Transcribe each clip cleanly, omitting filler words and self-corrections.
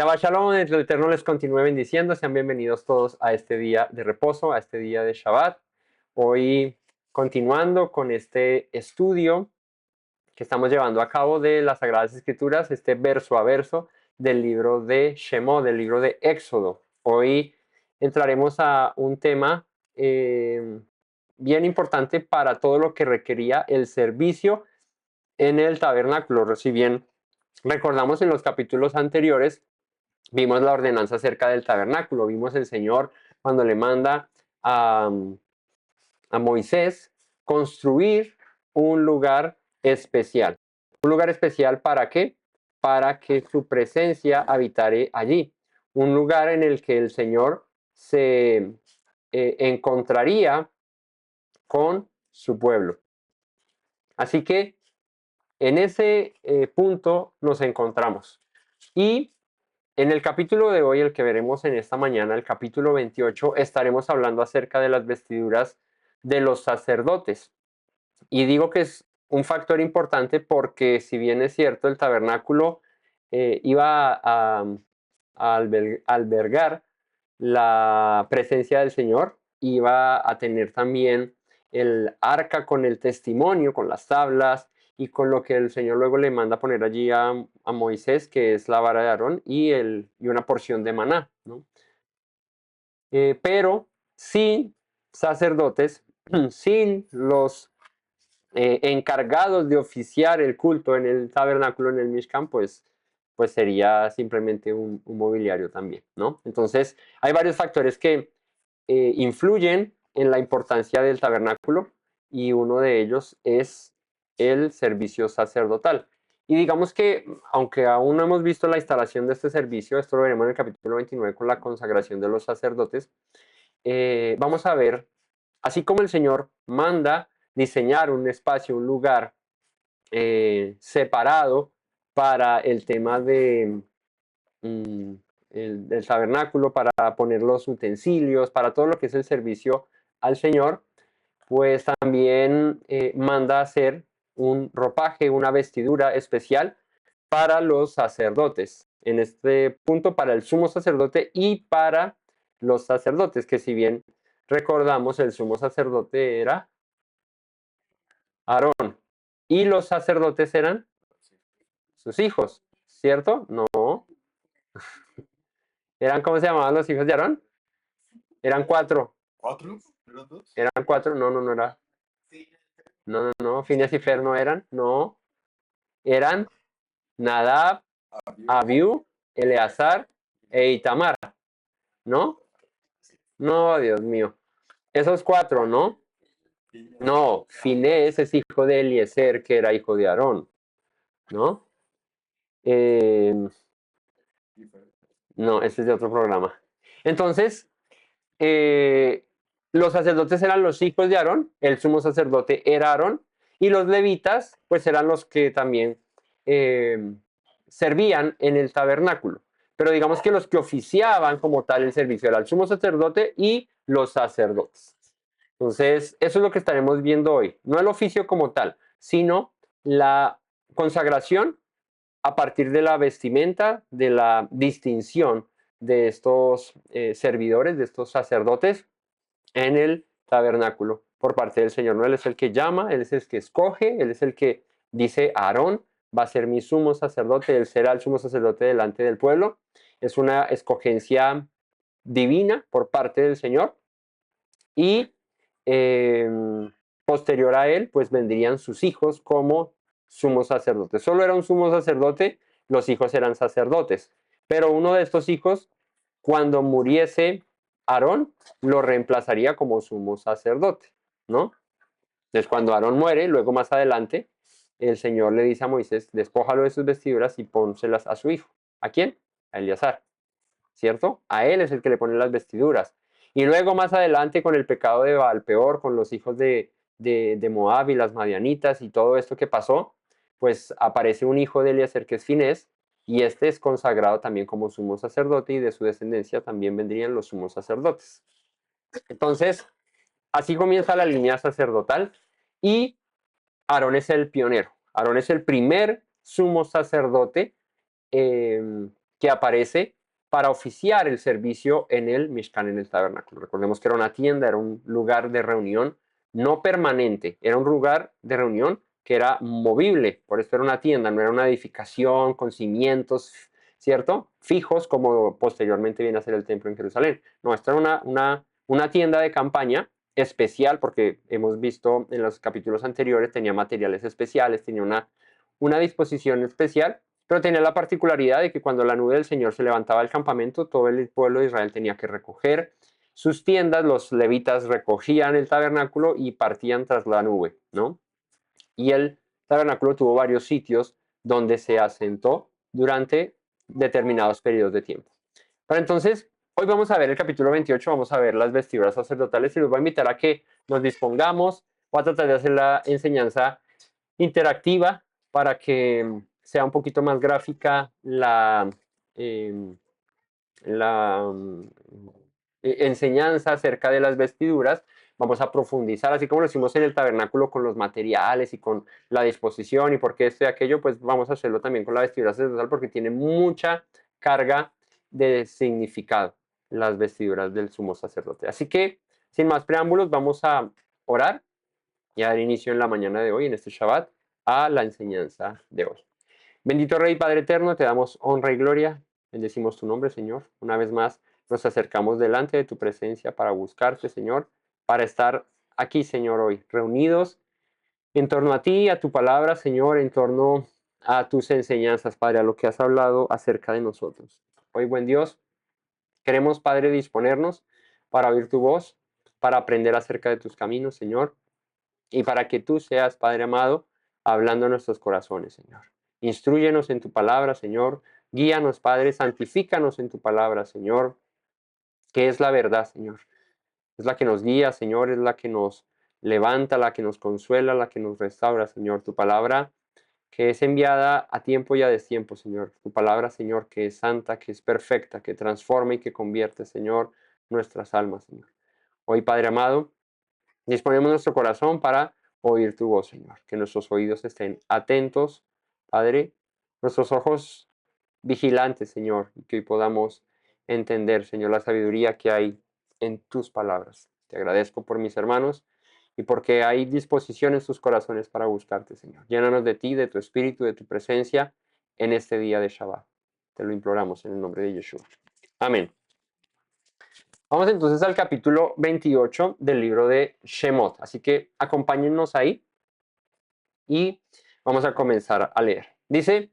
Shabbat Shalom, el Eterno les continúe bendiciendo. Sean bienvenidos todos a este día de reposo, a este día de Shabbat. Hoy continuando con este estudio que estamos llevando a cabo de las Sagradas Escrituras, este verso a verso del libro de Shemot, del libro de Éxodo. Hoy entraremos a un tema bien importante para todo lo que requería el servicio en el tabernáculo. Si bien recordamos en los capítulos anteriores, vimos la ordenanza acerca del tabernáculo, vimos el Señor cuando le manda a Moisés construir un lugar especial. ¿Un lugar especial para qué? Para que su presencia habitare allí. Un lugar en el que el Señor se encontraría con su pueblo. Así que en ese punto nos encontramos. Y en el capítulo de hoy, el que veremos en esta mañana, el capítulo 28, estaremos hablando acerca de las vestiduras de los sacerdotes. Y digo que es un factor importante porque, si bien es cierto, el tabernáculo iba a albergar la presencia del Señor, iba a tener también el arca con el testimonio, con las tablas y con lo que el Señor luego le manda poner allí a Moisés, que es la vara de Aarón y una porción de maná, ¿no? Pero sin sacerdotes, sin los encargados de oficiar el culto en el tabernáculo, en el Mishkan, pues sería simplemente un mobiliario también, ¿no? Entonces, hay varios factores que influyen en la importancia del tabernáculo y uno de ellos es el servicio sacerdotal. Y digamos que, aunque aún no hemos visto la instalación de este servicio, esto lo veremos en el capítulo 29 con la consagración de los sacerdotes, vamos a ver, así como el Señor manda diseñar un espacio, un lugar separado para el tema del tabernáculo, para poner los utensilios, para todo lo que es el servicio al Señor, pues también manda hacer un ropaje, una vestidura especial para los sacerdotes. En este punto, para el sumo sacerdote y para los sacerdotes, que si bien recordamos, el sumo sacerdote era Aarón y los sacerdotes eran sus hijos, ¿cierto? No. ¿Eran cómo se llamaban los hijos de Aarón? Eran cuatro. ¿Cuatro? ¿Eran dos? Eran cuatro, no era. No, Phineas y Fer no eran, no. Eran Nadab, Abiú, Eleazar e Itamar, ¿no? No, Dios mío. Esos cuatro, ¿no? No, Finés es hijo de Eliezer, que era hijo de Aarón, ¿no? No, ese es de otro programa. Entonces, los sacerdotes eran los hijos de Aarón, el sumo sacerdote era Aarón, y los levitas, pues eran los que también servían en el tabernáculo. Pero digamos que los que oficiaban como tal el servicio era el sumo sacerdote y los sacerdotes. Entonces, eso es lo que estaremos viendo hoy. No el oficio como tal, sino la consagración a partir de la vestimenta, de la distinción de estos servidores, de estos sacerdotes en el tabernáculo por parte del Señor. ¿No? Él es el que llama, Él es el que escoge, Él es el que dice: Aarón va a ser mi sumo sacerdote, Él será el sumo sacerdote delante del pueblo. Es una escogencia divina por parte del Señor. Y posterior a él, pues vendrían sus hijos como sumo sacerdote. Solo era un sumo sacerdote, los hijos eran sacerdotes. Pero uno de estos hijos, cuando muriese Aarón, lo reemplazaría como sumo sacerdote, ¿no? Entonces, cuando Aarón muere, luego más adelante, el Señor le dice a Moisés: despójalo de sus vestiduras y pónselas a su hijo. ¿A quién? A Eleazar, ¿cierto? A él es el que le pone las vestiduras. Y luego más adelante, con el pecado de Baalpeor, con los hijos de Moab y las madianitas y todo esto que pasó, pues aparece un hijo de Eliezer que es Finés, y este es consagrado también como sumo sacerdote, y de su descendencia también vendrían los sumos sacerdotes. Entonces, así comienza la línea sacerdotal, y Aarón es el pionero. Aarón es el primer sumo sacerdote que aparece para oficiar el servicio en el Mishkan, en el tabernáculo. Recordemos que era una tienda, era un lugar de reunión no permanente, era un lugar de reunión que era movible, por eso era una tienda, no era una edificación con cimientos, ¿cierto? Fijos, como posteriormente viene a ser el templo en Jerusalén. No, esta era una tienda de campaña especial, porque hemos visto en los capítulos anteriores, tenía materiales especiales, tenía una disposición especial, pero tenía la particularidad de que cuando la nube del Señor se levantaba del campamento, todo el pueblo de Israel tenía que recoger sus tiendas, los levitas recogían el tabernáculo y partían tras la nube, ¿no? Y el tabernáculo tuvo varios sitios donde se asentó durante determinados periodos de tiempo. Pero entonces, hoy vamos a ver el capítulo 28, vamos a ver las vestiduras sacerdotales y los voy a invitar a que nos dispongamos. Voy a tratar de hacer la enseñanza interactiva para que sea un poquito más gráfica eh, la enseñanza acerca de las vestiduras. Vamos a profundizar, así como lo hicimos en el tabernáculo con los materiales y con la disposición y por qué esto y aquello, pues vamos a hacerlo también con la vestidura sacerdotal porque tiene mucha carga de significado las vestiduras del sumo sacerdote. Así que, sin más preámbulos, vamos a orar y a dar inicio en la mañana de hoy, en este Shabbat, a la enseñanza de hoy. Bendito Rey, Padre Eterno, te damos honra y gloria. Bendecimos tu nombre, Señor. Una vez más nos acercamos delante de tu presencia para buscarte, Señor, para estar aquí, Señor, hoy, reunidos en torno a ti, a tu palabra, Señor, en torno a tus enseñanzas, Padre, a lo que has hablado acerca de nosotros. Hoy, buen Dios, queremos, Padre, disponernos para oír tu voz, para aprender acerca de tus caminos, Señor, y para que tú seas, Padre amado, hablando en nuestros corazones, Señor. Instrúyenos en tu palabra, Señor. Guíanos, Padre, santifícanos en tu palabra, Señor, que es la verdad, Señor. Es la que nos guía, Señor, es la que nos levanta, la que nos consuela, la que nos restaura, Señor. Tu palabra que es enviada a tiempo y a destiempo, Señor. Tu palabra, Señor, que es santa, que es perfecta, que transforma y que convierte, Señor, nuestras almas, Señor. Hoy, Padre amado, disponemos nuestro corazón para oír tu voz, Señor. Que nuestros oídos estén atentos, Padre. Nuestros ojos vigilantes, Señor. Y que hoy podamos entender, Señor, la sabiduría que hay en tus palabras. Te agradezco por mis hermanos y porque hay disposición en sus corazones para buscarte, Señor. Llénanos de ti, de tu espíritu, de tu presencia en este día de Shabbat. Te lo imploramos en el nombre de Yeshua. Amén. Vamos entonces al capítulo 28 del libro de Shemot. Así que acompáñennos ahí y vamos a comenzar a leer. Dice,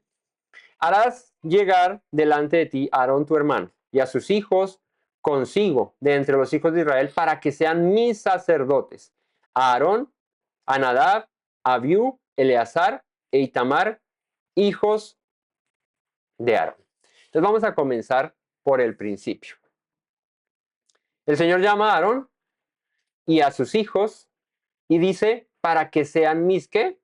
harás llegar delante de ti a Aarón tu hermano y a sus hijos consigo de entre los hijos de Israel para que sean mis sacerdotes. A Aarón, a Nadab, a Abiú, Eleazar e Itamar, hijos de Aarón. Entonces vamos a comenzar por el principio. El Señor llama a Aarón y a sus hijos y dice, para que sean mis, ¿qué?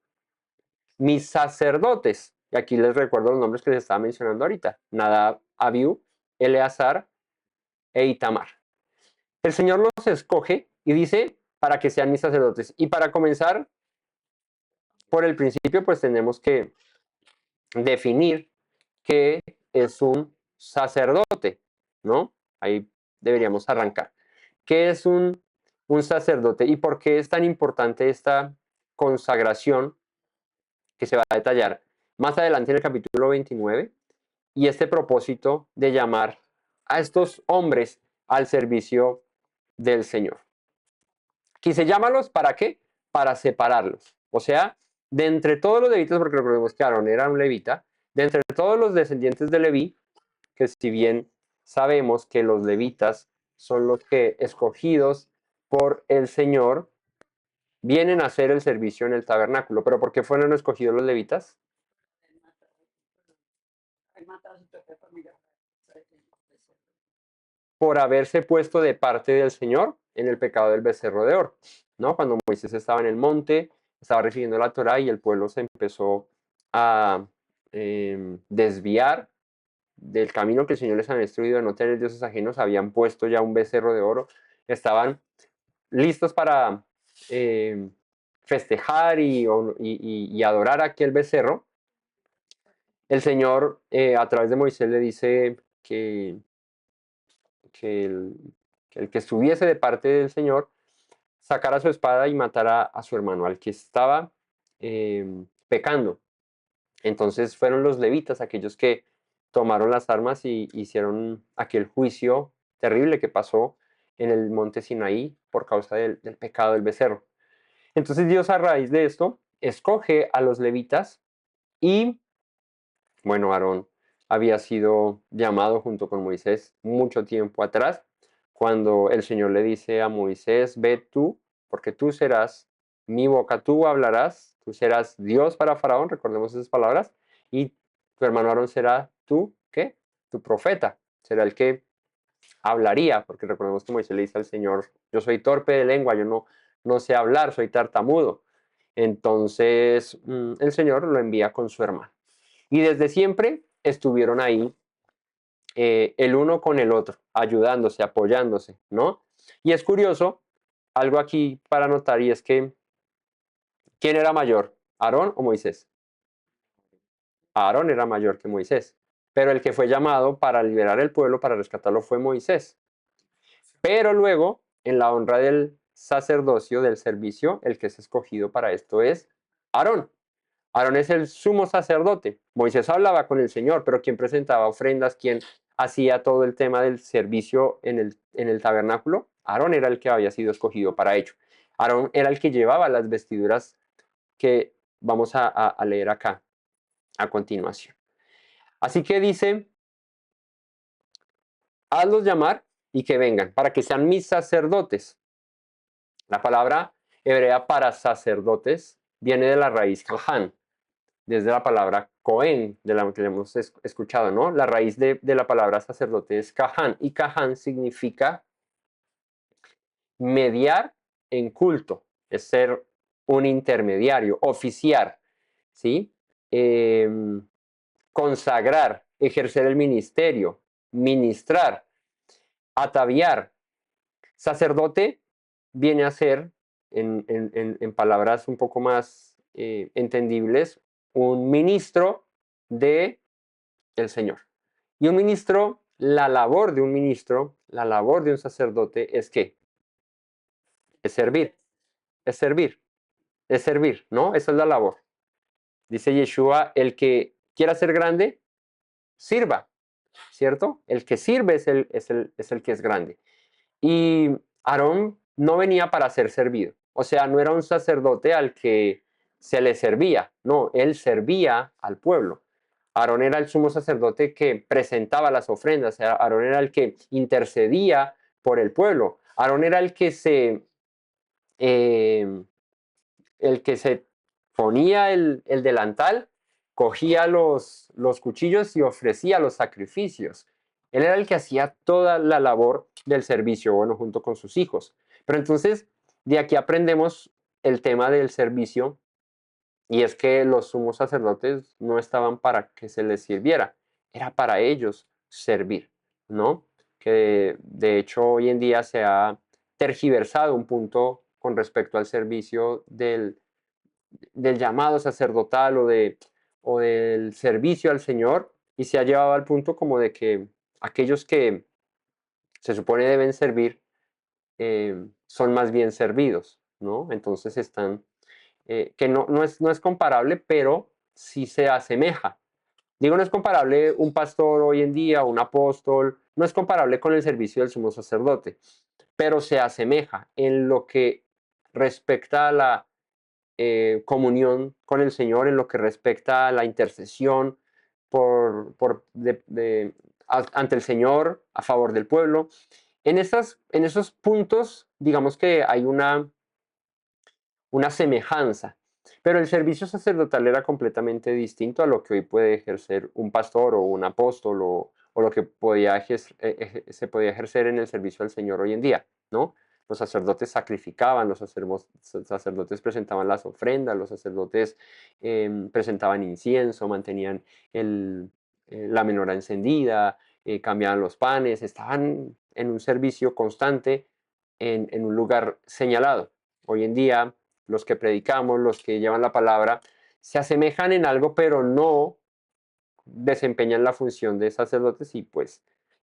Mis sacerdotes. Y aquí les recuerdo los nombres que les estaba mencionando ahorita. Nadab, Abiú, Eleazar e Itamar. El Señor los escoge y dice, para que sean mis sacerdotes. Y para comenzar por el principio, pues tenemos que definir qué es un sacerdote, ¿no? Ahí deberíamos arrancar. ¿Qué es un sacerdote y por qué es tan importante esta consagración que se va a detallar más adelante en el capítulo 29 y este propósito de llamar a estos hombres al servicio del Señor? Quise llamarlos ¿para qué? Para separarlos. O sea, de entre todos los levitas, porque recordemos que Aarón era un levita, de entre todos los descendientes de Leví, que si bien sabemos que los levitas son los que escogidos por el Señor vienen a hacer el servicio en el tabernáculo. ¿Pero por qué fueron escogidos los levitas? Por haberse puesto de parte del Señor en el pecado del becerro de oro, ¿no? Cuando Moisés estaba en el monte, estaba recibiendo la Torá y el pueblo se empezó a desviar del camino que el Señor les había instruido de no tener dioses ajenos, habían puesto ya un becerro de oro, estaban listos para festejar y adorar a aquel becerro, el Señor a través de Moisés le dice que el que estuviese de parte del Señor sacara su espada y matara a su hermano, al que estaba pecando. Entonces fueron los levitas aquellos que tomaron las armas y hicieron aquel juicio terrible que pasó en el monte Sinaí por causa del pecado del becerro. Entonces Dios, a raíz de esto, escoge a los levitas y, bueno, Aarón había sido llamado junto con Moisés mucho tiempo atrás, cuando el Señor le dice a Moisés: ve tú, porque tú serás mi boca, tú hablarás, tú serás Dios para Faraón, recordemos esas palabras, y tu hermano Aarón será tú, ¿qué? Tu profeta, será el que hablaría, porque recordemos que Moisés le dice al Señor: yo soy torpe de lengua, yo no sé hablar, soy tartamudo. Entonces el Señor lo envía con su hermano. Y desde siempre estuvieron ahí el uno con el otro, ayudándose, apoyándose, ¿no? Y es curioso, algo aquí para notar, y es que, ¿quién era mayor, Aarón o Moisés? Aarón era mayor que Moisés, pero el que fue llamado para liberar el pueblo, para rescatarlo, fue Moisés. Pero luego, en la honra del sacerdocio, del servicio, el que es escogido para esto es Aarón. Aarón es el sumo sacerdote. Moisés hablaba con el Señor, pero quien presentaba ofrendas, quien hacía todo el tema del servicio en el tabernáculo, Aarón era el que había sido escogido para ello. Aarón era el que llevaba las vestiduras que vamos a leer acá a continuación. Así que dice: hazlos llamar y que vengan, para que sean mis sacerdotes. La palabra hebrea para sacerdotes viene de la raíz kahan, desde la palabra Cohen, de la que hemos escuchado, ¿no? La raíz de la palabra sacerdote es Kahan, y Kahan significa mediar en culto, es ser un intermediario, oficiar, ¿sí? Eh, consagrar, ejercer el ministerio, ministrar, ataviar. Sacerdote viene a ser, en palabras un poco más entendibles, un ministro de el Señor. Y un ministro, la labor de un ministro, la labor de un sacerdote es ¿qué? Es servir, es servir, es servir, ¿no? Esa es la labor. Dice Yeshua: el que quiera ser grande, sirva, ¿cierto? El que sirve es el que es grande. Y Aarón no venía para ser servido, o sea, no era un sacerdote al que se le servía, no, él servía al pueblo. Aarón era el sumo sacerdote que presentaba las ofrendas, Aarón era el que intercedía por el pueblo, Aarón era eh, el que se ponía el delantal, cogía los cuchillos y ofrecía los sacrificios. Él era el que hacía toda la labor del servicio, bueno, junto con sus hijos. Pero entonces, de aquí aprendemos el tema del servicio, y es que los sumos sacerdotes no estaban para que se les sirviera, era para ellos servir, ¿no? Que de hecho hoy en día se ha tergiversado un punto con respecto al servicio del llamado sacerdotal o del servicio al Señor, y se ha llevado al punto como de que aquellos que se supone deben servir son más bien servidos, ¿no? Entonces están, que no es comparable, pero sí se asemeja. Digo, no es comparable un pastor hoy en día, un apóstol, no es comparable con el servicio del sumo sacerdote, pero se asemeja en lo que respecta a la comunión con el Señor, en lo que respecta a la intercesión ante el Señor a favor del pueblo. En esos puntos, digamos que hay una semejanza, pero el servicio sacerdotal era completamente distinto a lo que hoy puede ejercer un pastor o un apóstol o lo que se podía ejercer en el servicio al Señor hoy en día, ¿no? Los sacerdotes sacrificaban, los sacerdotes presentaban las ofrendas, los sacerdotes presentaban incienso, mantenían la menorá encendida, cambiaban los panes, estaban en un servicio constante en un lugar señalado. Hoy en día los que predicamos, los que llevan la palabra, se asemejan en algo, pero no desempeñan la función de sacerdotes y pues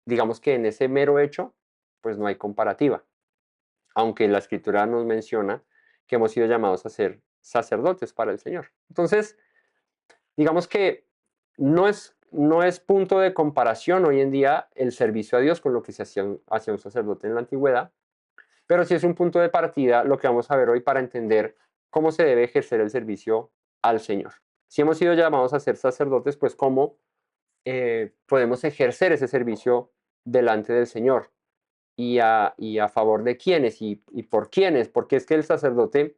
digamos que en ese mero hecho pues no hay comparativa, aunque la escritura nos menciona que hemos sido llamados a ser sacerdotes para el Señor. Entonces, digamos que no es punto de comparación hoy en día el servicio a Dios con lo que se hacía un sacerdote en la antigüedad, pero sí es un punto de partida lo que vamos a ver hoy para entender cómo se debe ejercer el servicio al Señor. Si hemos sido llamados a ser sacerdotes, pues cómo podemos ejercer ese servicio delante del Señor y a favor de quiénes y por quiénes, porque es que el sacerdote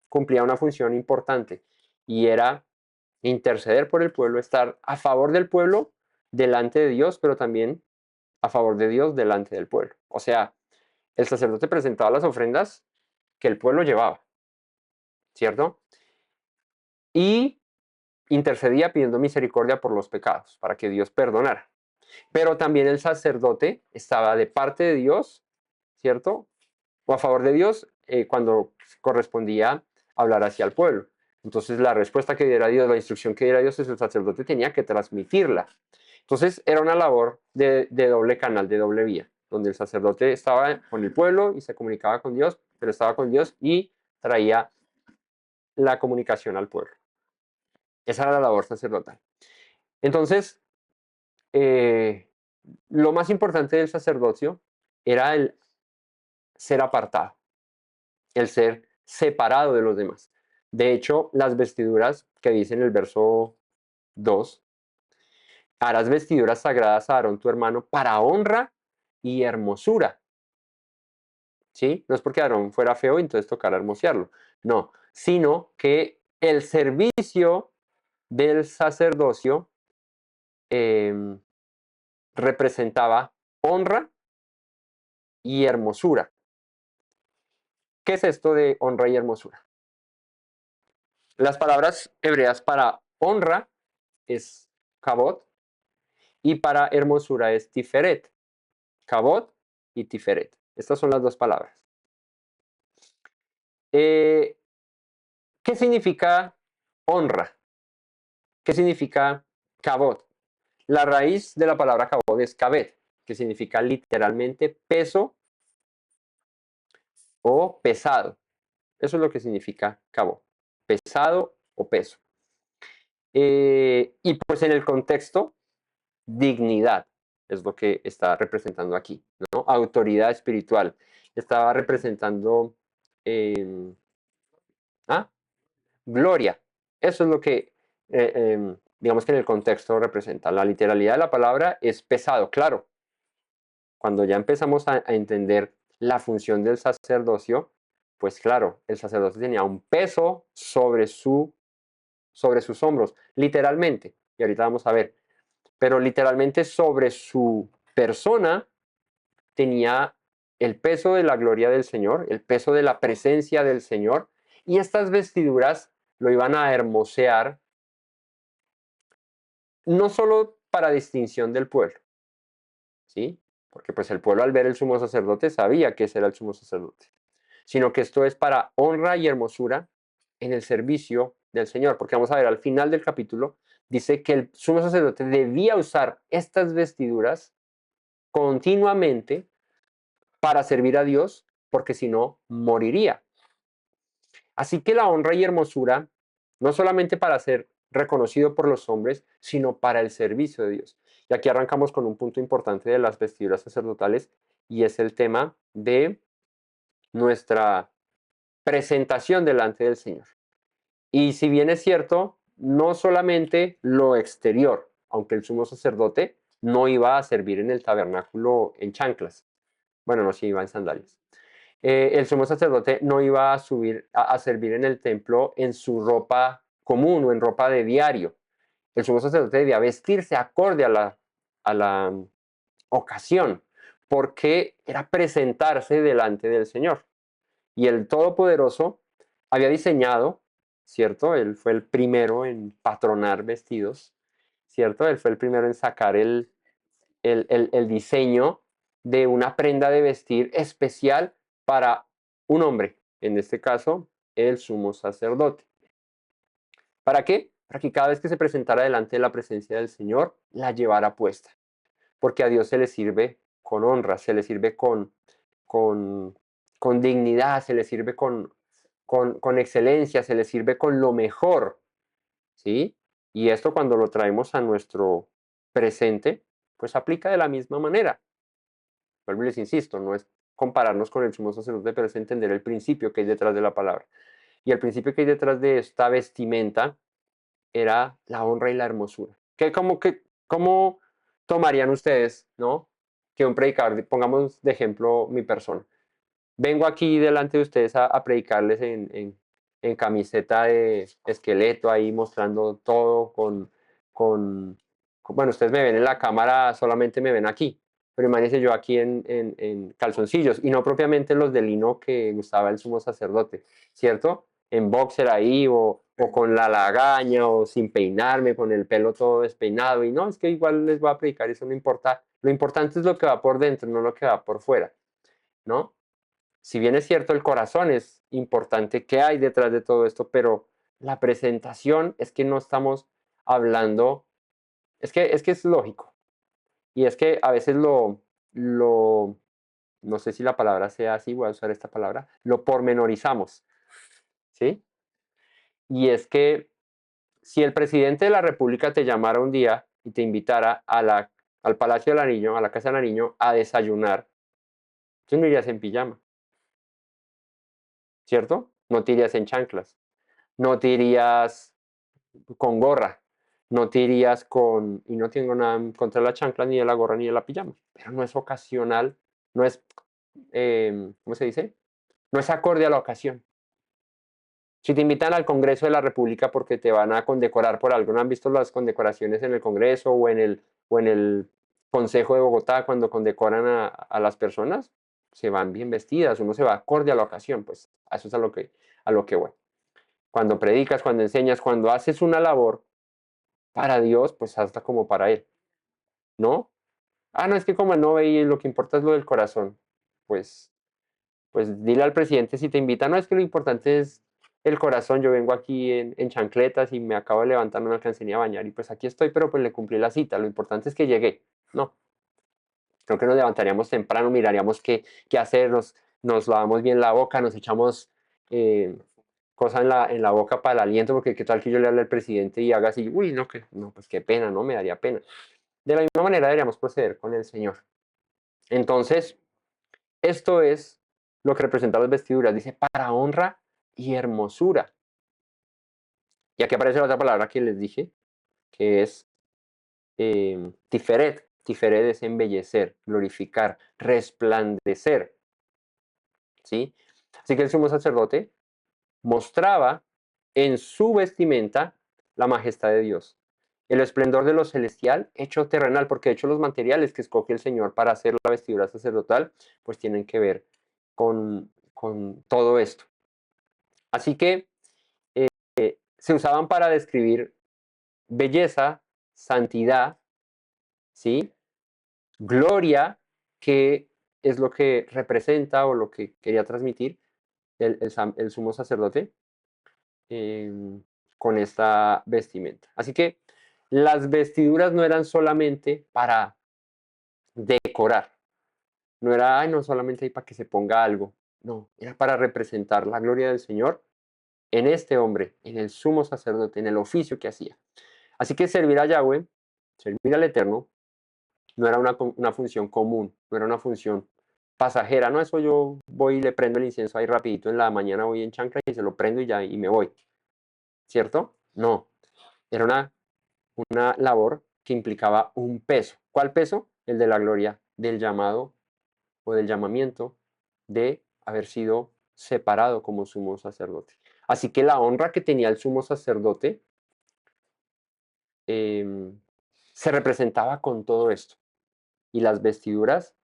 cumplía una función importante y era interceder por el pueblo, estar a favor del pueblo delante de Dios, pero también a favor de Dios delante del pueblo. O sea, el sacerdote presentaba las ofrendas que el pueblo llevaba, ¿cierto? Y intercedía pidiendo misericordia por los pecados, para que Dios perdonara. Pero también el sacerdote estaba de parte de Dios, ¿cierto? O a favor de Dios cuando correspondía hablar hacia el pueblo. Entonces la respuesta que diera Dios, la instrucción que diera Dios, el sacerdote tenía que transmitirla. Entonces era una labor de doble canal, de doble vía, donde el sacerdote estaba con el pueblo y se comunicaba con Dios, pero estaba con Dios y traía la comunicación al pueblo. Esa era la labor sacerdotal. Entonces, lo más importante del sacerdocio era el ser apartado, el ser separado de los demás. De hecho, las vestiduras que dice en el verso 2, harás vestiduras sagradas a Aarón tu hermano para honra y hermosura. ¿Sí? No es porque Aarón fuera feo y entonces tocará hermosearlo. No, sino que el servicio del sacerdocio representaba honra y hermosura. ¿Qué es esto de honra y hermosura? Las palabras hebreas para honra es kabod y para hermosura es tiferet. Kabod y tiferet. Estas son las dos palabras. ¿Qué significa honra? ¿Qué significa kabod? La raíz de la palabra kabod es kabed, que significa literalmente peso o pesado. Eso es lo que significa kabod, pesado o peso. Y pues en el contexto, dignidad es lo que está representando aquí, ¿no? Autoridad espiritual. Estaba representando ¿ah? Gloria. Eso es lo que, digamos que en el contexto representa. La literalidad de la palabra es pesado, claro. Cuando ya empezamos a entender la función del sacerdocio, pues claro, el sacerdote tenía un peso sobre sus hombros, literalmente. Y ahorita vamos a ver. Pero literalmente sobre su persona tenía el peso de la gloria del Señor, el peso de la presencia del Señor, y estas vestiduras lo iban a hermosear, no solo para distinción del pueblo, ¿sí? Porque pues el pueblo al ver el sumo sacerdote sabía que ese era el sumo sacerdote, sino que esto es para honra y hermosura en el servicio del Señor, porque vamos a ver al final del capítulo, dice que el sumo sacerdote debía usar estas vestiduras continuamente para servir a Dios, porque si no, moriría. Así que la honra y hermosura, no solamente para ser reconocido por los hombres, sino para el servicio de Dios. Y aquí arrancamos con un punto importante de las vestiduras sacerdotales, y es el tema de nuestra presentación delante del Señor. Y si bien es cierto, no solamente lo exterior, aunque el sumo sacerdote no iba a servir en el tabernáculo en chanclas. Bueno, no, sí iba en sandalias. El sumo sacerdote no iba a subir a servir en el templo en su ropa común o en ropa de diario. El sumo sacerdote debía vestirse acorde a la ocasión, porque era presentarse delante del Señor. Y el Todopoderoso había diseñado, ¿cierto? Él fue el primero en patronar vestidos, ¿cierto? Él fue el primero en sacar el diseño de una prenda de vestir especial para un hombre, en este caso, el sumo sacerdote. ¿Para qué? para que cada vez que se presentara delante de la presencia del Señor, la llevara puesta. Porque a Dios se le sirve con honra, se le sirve con, con dignidad, se le sirve con excelencia, se le sirve con lo mejor, ¿sí? Y esto cuando lo traemos a nuestro presente, pues aplica de la misma manera. Vuelvo y les insisto, no es compararnos con el sumo sacerdote, pero es entender el principio que hay detrás de la palabra. Y el principio que hay detrás de esta vestimenta era la honra y la hermosura. ¿Cómo tomarían ustedes, no? Que un predicador, pongamos de ejemplo mi persona. Vengo aquí delante de ustedes a predicarles en camiseta de esqueleto, ahí mostrando todo bueno, ustedes me ven en la cámara, solamente me ven aquí, pero imagínense yo aquí en calzoncillos, y no propiamente los de lino que usaba el sumo sacerdote, ¿cierto? En boxer ahí, o con la lagaña, o sin peinarme, con el pelo todo despeinado, y no, es que igual les voy a predicar, eso no importa. Lo importante es lo que va por dentro, no lo que va por fuera, ¿no? Si bien es cierto, el corazón es importante, qué hay detrás de todo esto, pero la presentación es que no estamos hablando, es que es lógico. Y es que a veces no sé si la palabra sea así, voy a usar esta palabra, lo pormenorizamos, ¿sí? Y es que si el presidente de la República te llamara un día y te invitara al Palacio del Nariño, a la Casa del Nariño, a desayunar, tú no irías en pijama, ¿cierto? No te irías en chanclas, no te irías con gorra, no te irías y no tengo nada contra la chancla, ni de la gorra, ni de la pijama, pero no es ocasional, no es, ¿cómo se dice? No es acorde a la ocasión. Si te invitan al Congreso de la República porque te van a condecorar por algo, ¿no han visto las condecoraciones en el Congreso o en el Consejo de Bogotá cuando condecoran a las personas? Se van bien vestidas, uno se va acorde a la ocasión, pues a eso es a lo que voy. Cuando predicas, cuando enseñas, cuando haces una labor para Dios, pues hasta como para Él, ¿no? Ah, no, es que como Él no ve y lo que importa es lo del corazón. Pues, pues dile al presidente si te invita, no, es que lo importante es el corazón, yo vengo aquí en chancletas y me acabo de levantar, no me alcancé ni a bañar y pues aquí estoy, pero pues le cumplí la cita, lo importante es que llegué. No, creo que nos levantaríamos temprano, miraríamos qué hacer, nos lavamos bien la boca, nos echamos eh, cosa en la boca para el aliento, porque qué tal que yo le hable al presidente y haga así, uy, no, no, pues qué pena, ¿no? Me daría pena. De la misma manera deberíamos proceder con el Señor. Entonces, esto es lo que representan las vestiduras. Dice, para honra y hermosura. Y aquí aparece la otra palabra que les dije, que es tiferet. Tiferet es embellecer, glorificar, resplandecer. ¿Sí? Así que el sumo sacerdote mostraba en su vestimenta la majestad de Dios, el esplendor de lo celestial hecho terrenal, porque de hecho los materiales que escoge el Señor para hacer la vestidura sacerdotal, pues tienen que ver con todo esto. Así que se usaban para describir belleza, santidad, ¿sí? Gloria, que es lo que representa o lo que quería transmitir el sumo sacerdote con esta vestimenta. Así que las vestiduras no eran solamente para decorar, no era, ay, no solamente ahí para que se ponga algo, no, era para representar la gloria del Señor en este hombre, en el sumo sacerdote, en el oficio que hacía. Así que servir a Yahweh, servir al Eterno, no era una función común, no era una función pasajera, no, eso yo voy y le prendo el incienso ahí rapidito en la mañana, voy en chancla y se lo prendo y ya, y me voy, ¿cierto? No, era una labor que implicaba un peso. ¿Cuál peso? El de la gloria del llamado o del llamamiento de haber sido separado como sumo sacerdote. Así que la honra que tenía el sumo sacerdote se representaba con todo esto y las vestiduras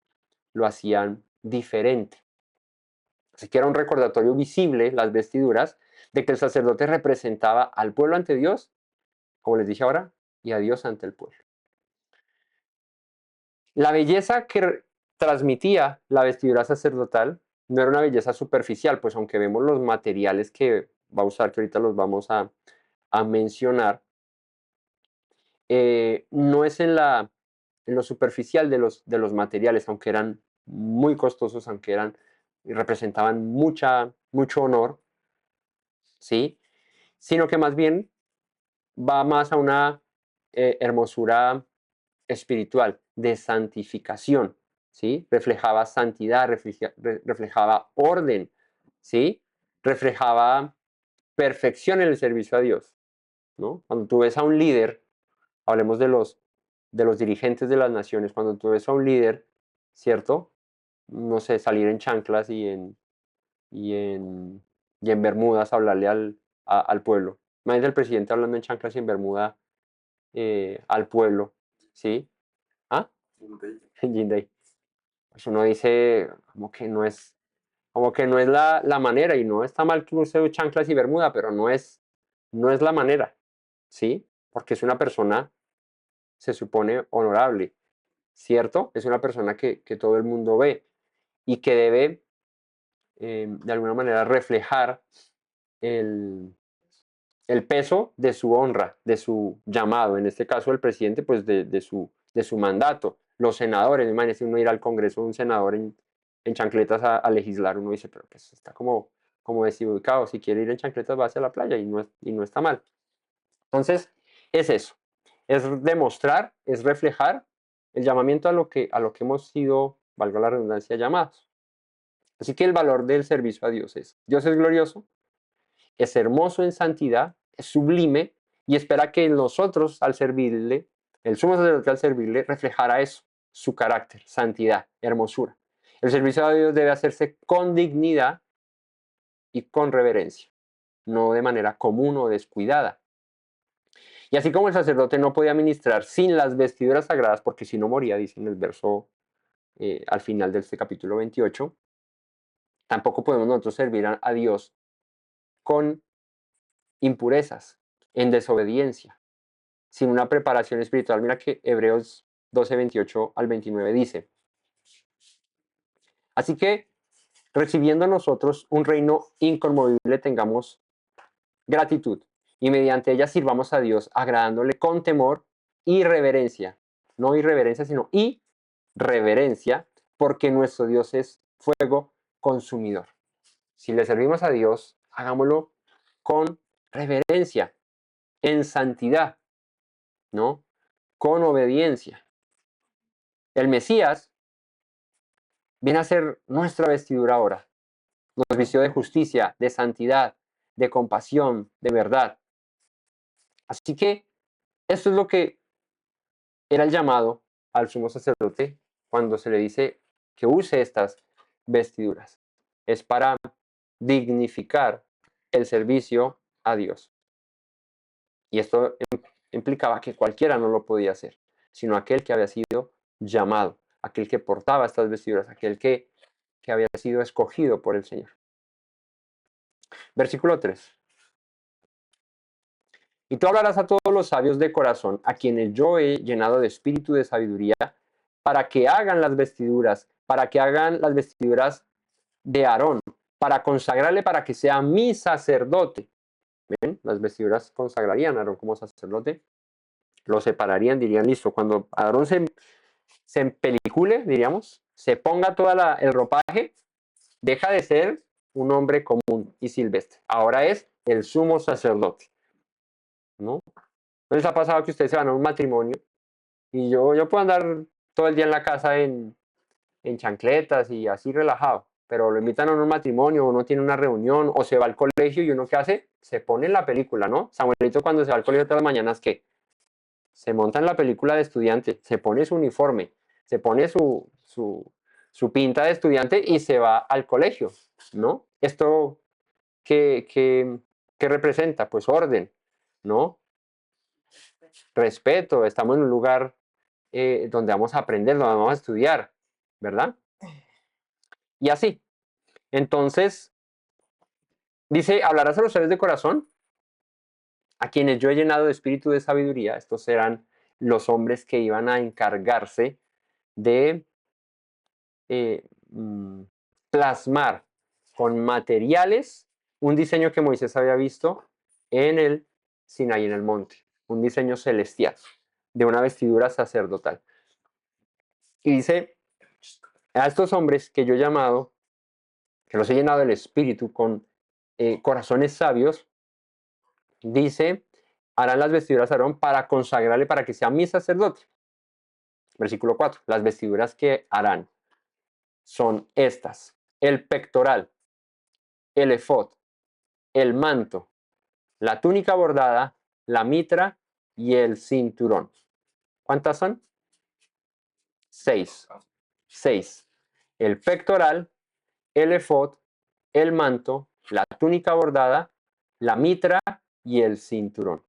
lo hacían diferente. Así que era un recordatorio visible, las vestiduras, de que el sacerdote representaba al pueblo ante Dios, como les dije ahora, y a Dios ante el pueblo. La belleza que transmitía la vestidura sacerdotal no era una belleza superficial, pues aunque vemos los materiales que va a usar, que ahorita los vamos a mencionar, no es en lo superficial de los materiales, aunque eran muy costosos, aunque representaban mucho honor, ¿sí? Sino que más bien va más a una hermosura espiritual, de santificación, ¿sí? Reflejaba santidad, reflejaba orden, ¿sí? Reflejaba perfección en el servicio a Dios, ¿no? Cuando tú ves a un líder, hablemos de los dirigentes de las naciones, cuando tú ves a un líder, ¿cierto? No sé, salir en chanclas y en, y en bermudas a hablarle al pueblo. Imagínate el presidente hablando en chanclas y en bermuda al pueblo, ¿sí? ¿Ah? Jean Day. Pues uno dice como que no es la manera, y no está mal que use chanclas y bermuda, pero no es la manera, ¿sí? Porque es una persona, se supone, honorable, ¿cierto? Es una persona que todo el mundo ve y que debe, de alguna manera, reflejar el, el peso de su honra, de su llamado, en este caso el presidente, pues de su mandato. Los senadores, imagínense uno ir al Congreso, un senador en chancletas a legislar, uno dice, pero pues está como desubicado, si quiere ir en chancletas va hacia la playa y no está mal. Entonces, es eso, es demostrar, es reflejar el llamamiento a lo que hemos sido, valga la redundancia, llamados. Así que el valor del servicio a Dios es glorioso, es hermoso en santidad, es sublime y espera que nosotros al servirle, el sumo sacerdote al servirle, reflejara eso, su carácter, santidad, hermosura. El servicio a Dios debe hacerse con dignidad y con reverencia, no de manera común o descuidada. Y así como el sacerdote no podía ministrar sin las vestiduras sagradas, porque si no moría, dice en el verso al final de este capítulo 28, tampoco podemos nosotros servir a Dios con impurezas, en desobediencia, sin una preparación espiritual. Mira que Hebreos 12, 28 al 29 dice, así que recibiendo nosotros un reino inconmovible tengamos gratitud y mediante ella sirvamos a Dios agradándole con temor y reverencia, no irreverencia sino y reverencia, porque nuestro Dios es fuego consumidor. Si le servimos a Dios, hagámoslo con reverencia, en santidad, ¿no? Con obediencia. El Mesías viene a ser nuestra vestidura ahora. Nos vistió de justicia, de santidad, de compasión, de verdad. Así que esto es lo que era el llamado al sumo sacerdote cuando se le dice que use estas vestiduras. Es para dignificar el servicio a Dios. Y esto implicaba que cualquiera no lo podía hacer, sino aquel que había sido llamado, aquel que portaba estas vestiduras, aquel que había sido escogido por el Señor. Versículo 3. Y tú hablarás a todos los sabios de corazón, a quienes yo he llenado de espíritu de sabiduría, para que hagan las vestiduras, de Aarón, para consagrarle para que sea mi sacerdote. ¿Ven? Las vestiduras consagrarían a Aarón como sacerdote, lo separarían, dirían, listo, cuando Aarón se empelicule, diríamos, se ponga todo el ropaje, deja de ser un hombre común y silvestre. Ahora es el sumo sacerdote, ¿no? ¿No les ha pasado que ustedes se van a un matrimonio y yo puedo andar todo el día en la casa en chancletas y así relajado, pero lo invitan a un matrimonio, o uno tiene una reunión, o se va al colegio y uno qué hace? Se pone en la película, ¿no? Samuelito cuando se va al colegio todas las mañanas, ¿qué? Se monta en la película de estudiante, se pone su uniforme, se pone su pinta de estudiante y se va al colegio, ¿no? Esto ¿qué representa? Pues orden, ¿no? Respeto, estamos en un lugar donde vamos a aprender, donde vamos a estudiar, ¿verdad? Y así. Entonces, dice, hablarás a los sabios de corazón, a quienes yo he llenado de espíritu de sabiduría. Estos serán los hombres que iban a encargarse de eh, mm, plasmar con materiales un diseño que Moisés había visto en el Sinaí, en el monte, un diseño celestial. de una vestidura sacerdotal. Y dice, a estos hombres que yo he llamado, que los he llenado del Espíritu con corazones sabios, dice, harán las vestiduras a Aarón para consagrarle para que sea mi sacerdote. Versículo 4, las vestiduras que harán son estas: el pectoral, el efod, el manto, la túnica bordada, la mitra y el cinturón. ¿Cuántas son? 6. 6. El pectoral, el efod, el manto, la túnica bordada, la mitra y el cinturón.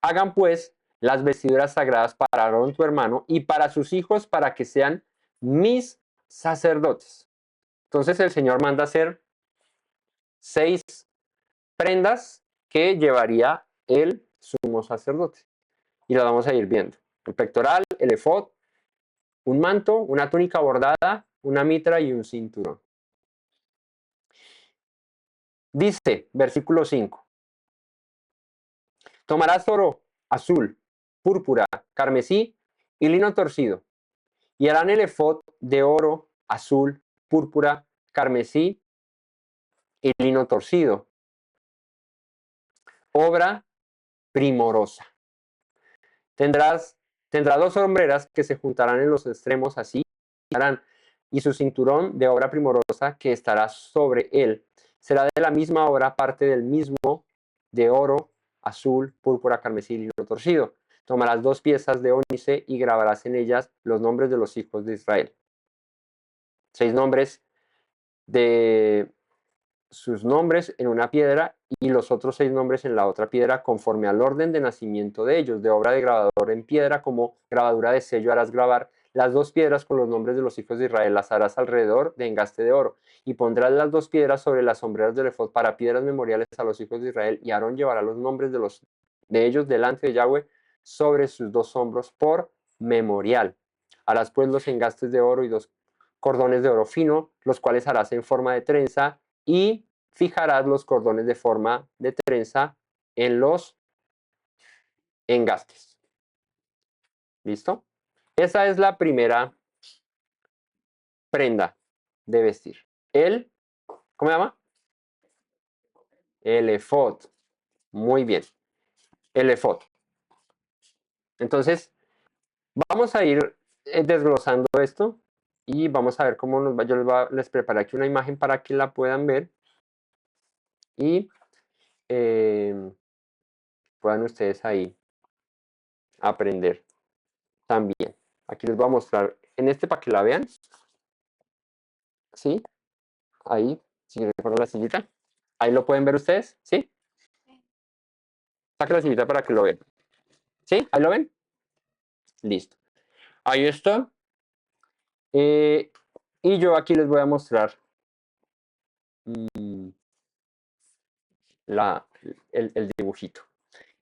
Hagan pues las vestiduras sagradas para Aarón tu hermano y para sus hijos para que sean mis sacerdotes. Entonces el Señor manda hacer 6 prendas que llevaría el sumo sacerdote. Y las vamos a ir viendo. El pectoral, el efod, un manto, una túnica bordada, una mitra y un cinturón. Dice, versículo 5, tomarás oro, azul, púrpura, carmesí y lino torcido, y harán el efod de oro, azul, púrpura, carmesí y lino torcido. Obra primorosa. Tendrá 2 hombreras que se juntarán en los extremos, así harán, y su cinturón de obra primorosa que estará sobre él será de la misma obra, parte del mismo, de oro, azul, púrpura, carmesí y lino torcido. Tomarás 2 piezas de ónice y grabarás en ellas los nombres de los hijos de Israel. 6 nombres de sus nombres en una piedra y los otros 6 nombres en la otra piedra, conforme al orden de nacimiento de ellos. De obra de grabador en piedra, como grabadura de sello harás grabar las 2 piedras con los nombres de los hijos de Israel, las harás alrededor de engaste de oro, y pondrás las 2 piedras sobre las sombreras del efod para piedras memoriales a los hijos de Israel, y Aarón llevará los nombres de ellos delante de Yahweh sobre sus 2 hombros por memorial. Harás pues los engastes de oro y 2 cordones de oro fino, los cuales harás en forma de trenza, y fijarás los cordones de forma de trenza en los engastes. ¿Listo? Esa es la primera prenda de vestir. ¿Cómo se llama? El efod. Muy bien. El efod. Entonces, vamos a ir desglosando esto y vamos a ver cómo nos va. Yo les preparé aquí una imagen para que la puedan ver y puedan ustedes ahí aprender también. Aquí les voy a mostrar en este para que la vean. ¿Sí? Ahí, si recuerdo la sillita. Ahí lo pueden ver ustedes, ¿sí? Saca la sillita para que lo vean. ¿Sí? ¿Ahí lo ven? Listo. Ahí está. Y yo aquí les voy a mostrar mm, el dibujito.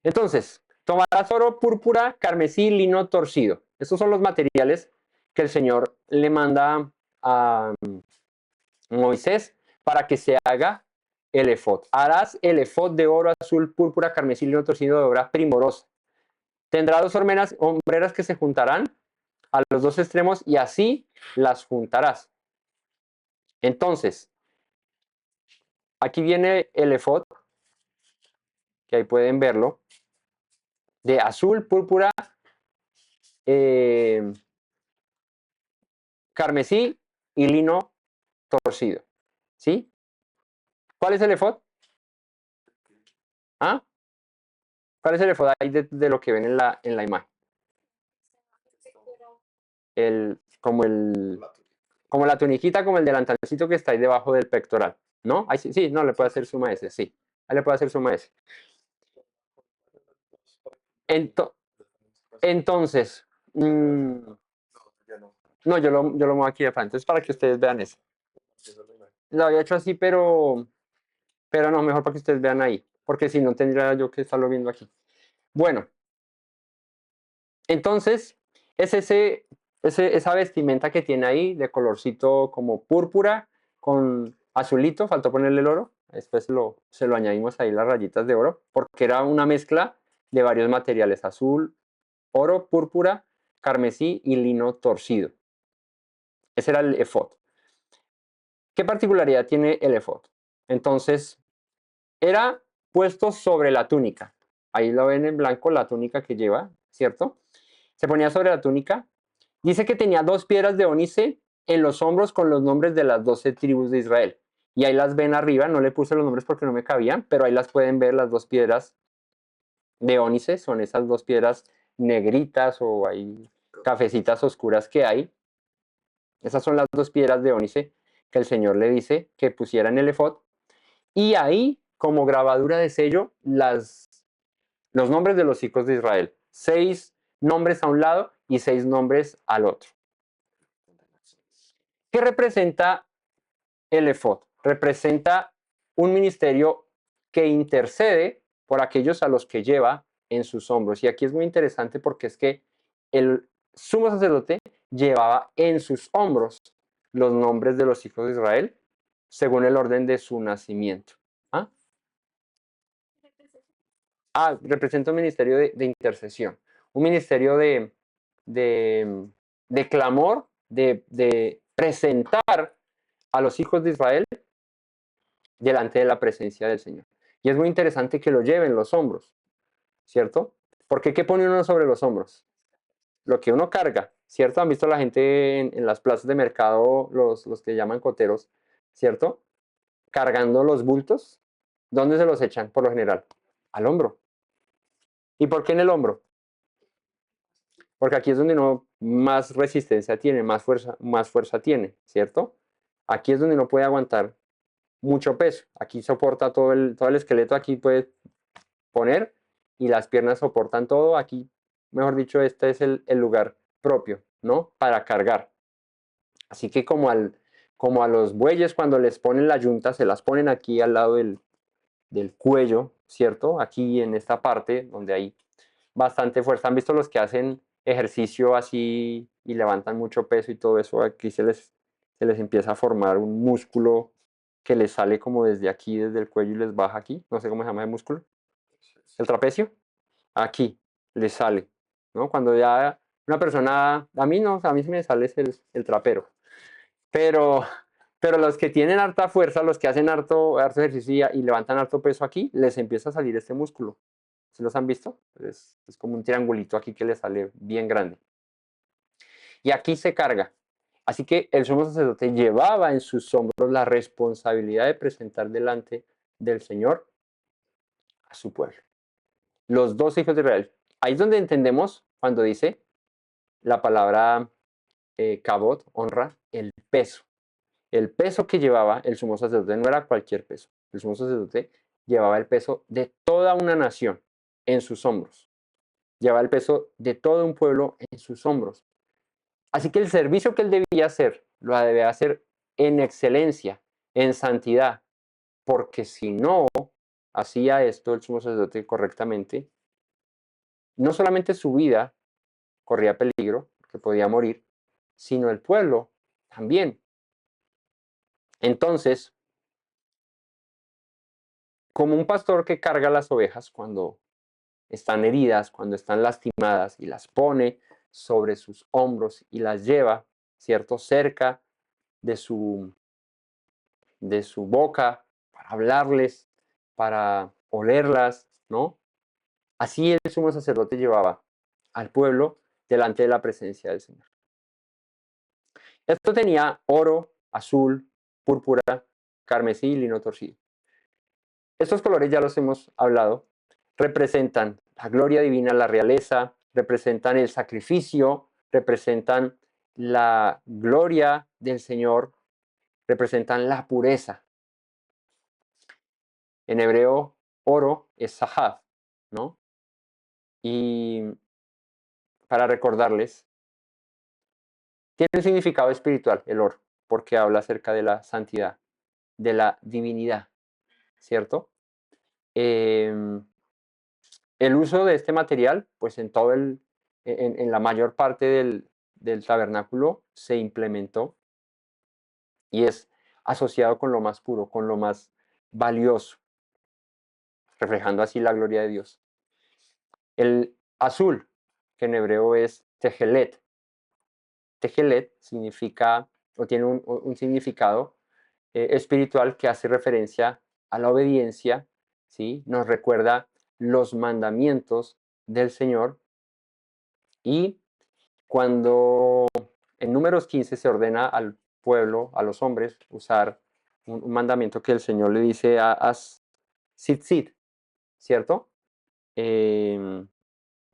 Entonces, tomarás oro, púrpura, carmesí, lino torcido. Estos son los materiales que el Señor le manda a Moisés para que se haga el efod. Harás el efod de oro, azul, púrpura, carmesí, lino torcido de obra primorosa. Tendrá 2 hombreras que se juntarán a los 2 extremos y así las juntarás. Entonces, aquí viene el efod, que ahí pueden verlo, de azul, púrpura, carmesí y lino torcido. ¿Sí? ¿Cuál es el efod? ¿Ah? ¿Cuál es el efod ahí de lo que ven en la imagen? Como la tuniquita, como el delantalcito que está ahí debajo del pectoral. ¿No? Ahí sí, sí, no, le puede hacer suma ese, sí. Ahí le puede hacer suma ese. Entonces, no, yo lo muevo aquí de frente, es para que ustedes vean eso. Lo había hecho así, pero no, mejor para que ustedes vean ahí, porque si no tendría yo que estarlo viendo aquí. Bueno, entonces, es esa vestimenta que tiene ahí de colorcito como púrpura con azulito, faltó ponerle el oro, después se lo añadimos ahí las rayitas de oro, porque era una mezcla de varios materiales, azul, oro, púrpura, carmesí y lino torcido. Ese era el efod. ¿Qué particularidad tiene el efod? Entonces, era puesto sobre la túnica. Ahí lo ven en blanco, la túnica que lleva, ¿cierto? Se ponía sobre la túnica. Dice que tenía 2 piedras de ónice en los hombros con los nombres de las 12 tribus de Israel. Y ahí las ven arriba, no le puse los nombres porque no me cabían, pero ahí las pueden ver las 2 piedras de ónice, son esas 2 piedras negritas o ahí cafecitas oscuras que hay. Esas son las 2 piedras de ónice que el Señor le dice que pusiera en el efod. Y ahí, como grabadura de sello, los nombres de los hijos de Israel. 6 nombres a un lado y 6 nombres al otro. ¿Qué representa el efod? Representa un ministerio que intercede por aquellos a los que lleva en sus hombros. Y aquí es muy interesante porque es que el sumo sacerdote llevaba en sus hombros los nombres de los hijos de Israel según el orden de su nacimiento. ¿Ah? Representa un ministerio de intercesión, un ministerio de, de clamor, de presentar a los hijos de Israel delante de la presencia del Señor. Y es muy interesante que lo lleven los hombros, ¿cierto? Porque ¿qué pone uno sobre los hombros? Lo que uno carga, ¿cierto? Han visto la gente en las plazas de mercado, los que llaman coteros, ¿cierto? Cargando los bultos. ¿Dónde se los echan por lo general? Al hombro. ¿Y por qué en el hombro? Porque aquí es donde uno más resistencia tiene, más fuerza tiene, ¿cierto? Aquí es donde uno puede aguantar mucho peso. Aquí soporta todo el esqueleto, aquí puede poner y las piernas soportan todo. Aquí, mejor dicho, este es el lugar propio, ¿no? Para cargar. Así que como a los bueyes cuando les ponen la yunta, se las ponen aquí al lado del cuello, ¿cierto? Aquí en esta parte donde hay bastante fuerza. ¿Han visto los que hacen ejercicio así y levantan mucho peso y todo eso? Aquí se les empieza a formar un músculo que les sale como desde aquí, desde el cuello y les baja aquí. No sé cómo se llama el músculo. El trapecio. Aquí les sale, ¿no? Cuando ya una persona, a mí no, a mí sí me sale el trapero. Pero, pero los que tienen harta fuerza, los que hacen harto ejercicio y levantan harto peso aquí, les empieza a salir este músculo. ¿Sí los han visto? Es como un triangulito aquí que le sale bien grande. Y aquí se carga. Así que el sumo sacerdote llevaba en sus hombros la responsabilidad de presentar delante del Señor a su pueblo. Los 2 hijos de Israel. Ahí es donde entendemos cuando dice la palabra kabod, honra, el peso. El peso que llevaba el sumo sacerdote no era cualquier peso. El sumo sacerdote llevaba el peso de toda una nación en sus hombros. Llevaba el peso de todo un pueblo en sus hombros. Así que el servicio que él debía hacer, lo debía hacer en excelencia, en santidad, porque si no hacía esto el sumo sacerdote correctamente, no solamente su vida corría peligro, que podía morir, sino el pueblo también. Entonces, como un pastor que carga las ovejas cuando están heridas, cuando están lastimadas y las pone sobre sus hombros y las lleva, ¿cierto? Cerca de su boca para hablarles, para olerlas, ¿no? Así el sumo sacerdote llevaba al pueblo delante de la presencia del Señor. Esto tenía oro, azul, púrpura, carmesí y lino torcido. Estos colores ya los hemos hablado, representan la gloria divina, la realeza, representan el sacrificio, representan la gloria del Señor, representan la pureza. En hebreo, oro es sahab, ¿no? Y para recordarles, tiene un significado espiritual el oro, porque habla acerca de la santidad, de la divinidad, ¿cierto? Em, el uso de este material, pues en la mayor parte del tabernáculo se implementó y es asociado con lo más puro, con lo más valioso, reflejando así la gloria de Dios. El azul que en hebreo es tejelet. Tejelet significa, o tiene un significado espiritual que hace referencia a la obediencia, ¿sí? Nos recuerda los mandamientos del Señor. Y cuando en Números 15 se ordena al pueblo, a los hombres, usar un mandamiento que el Señor le dice a tzitzit, ¿cierto? En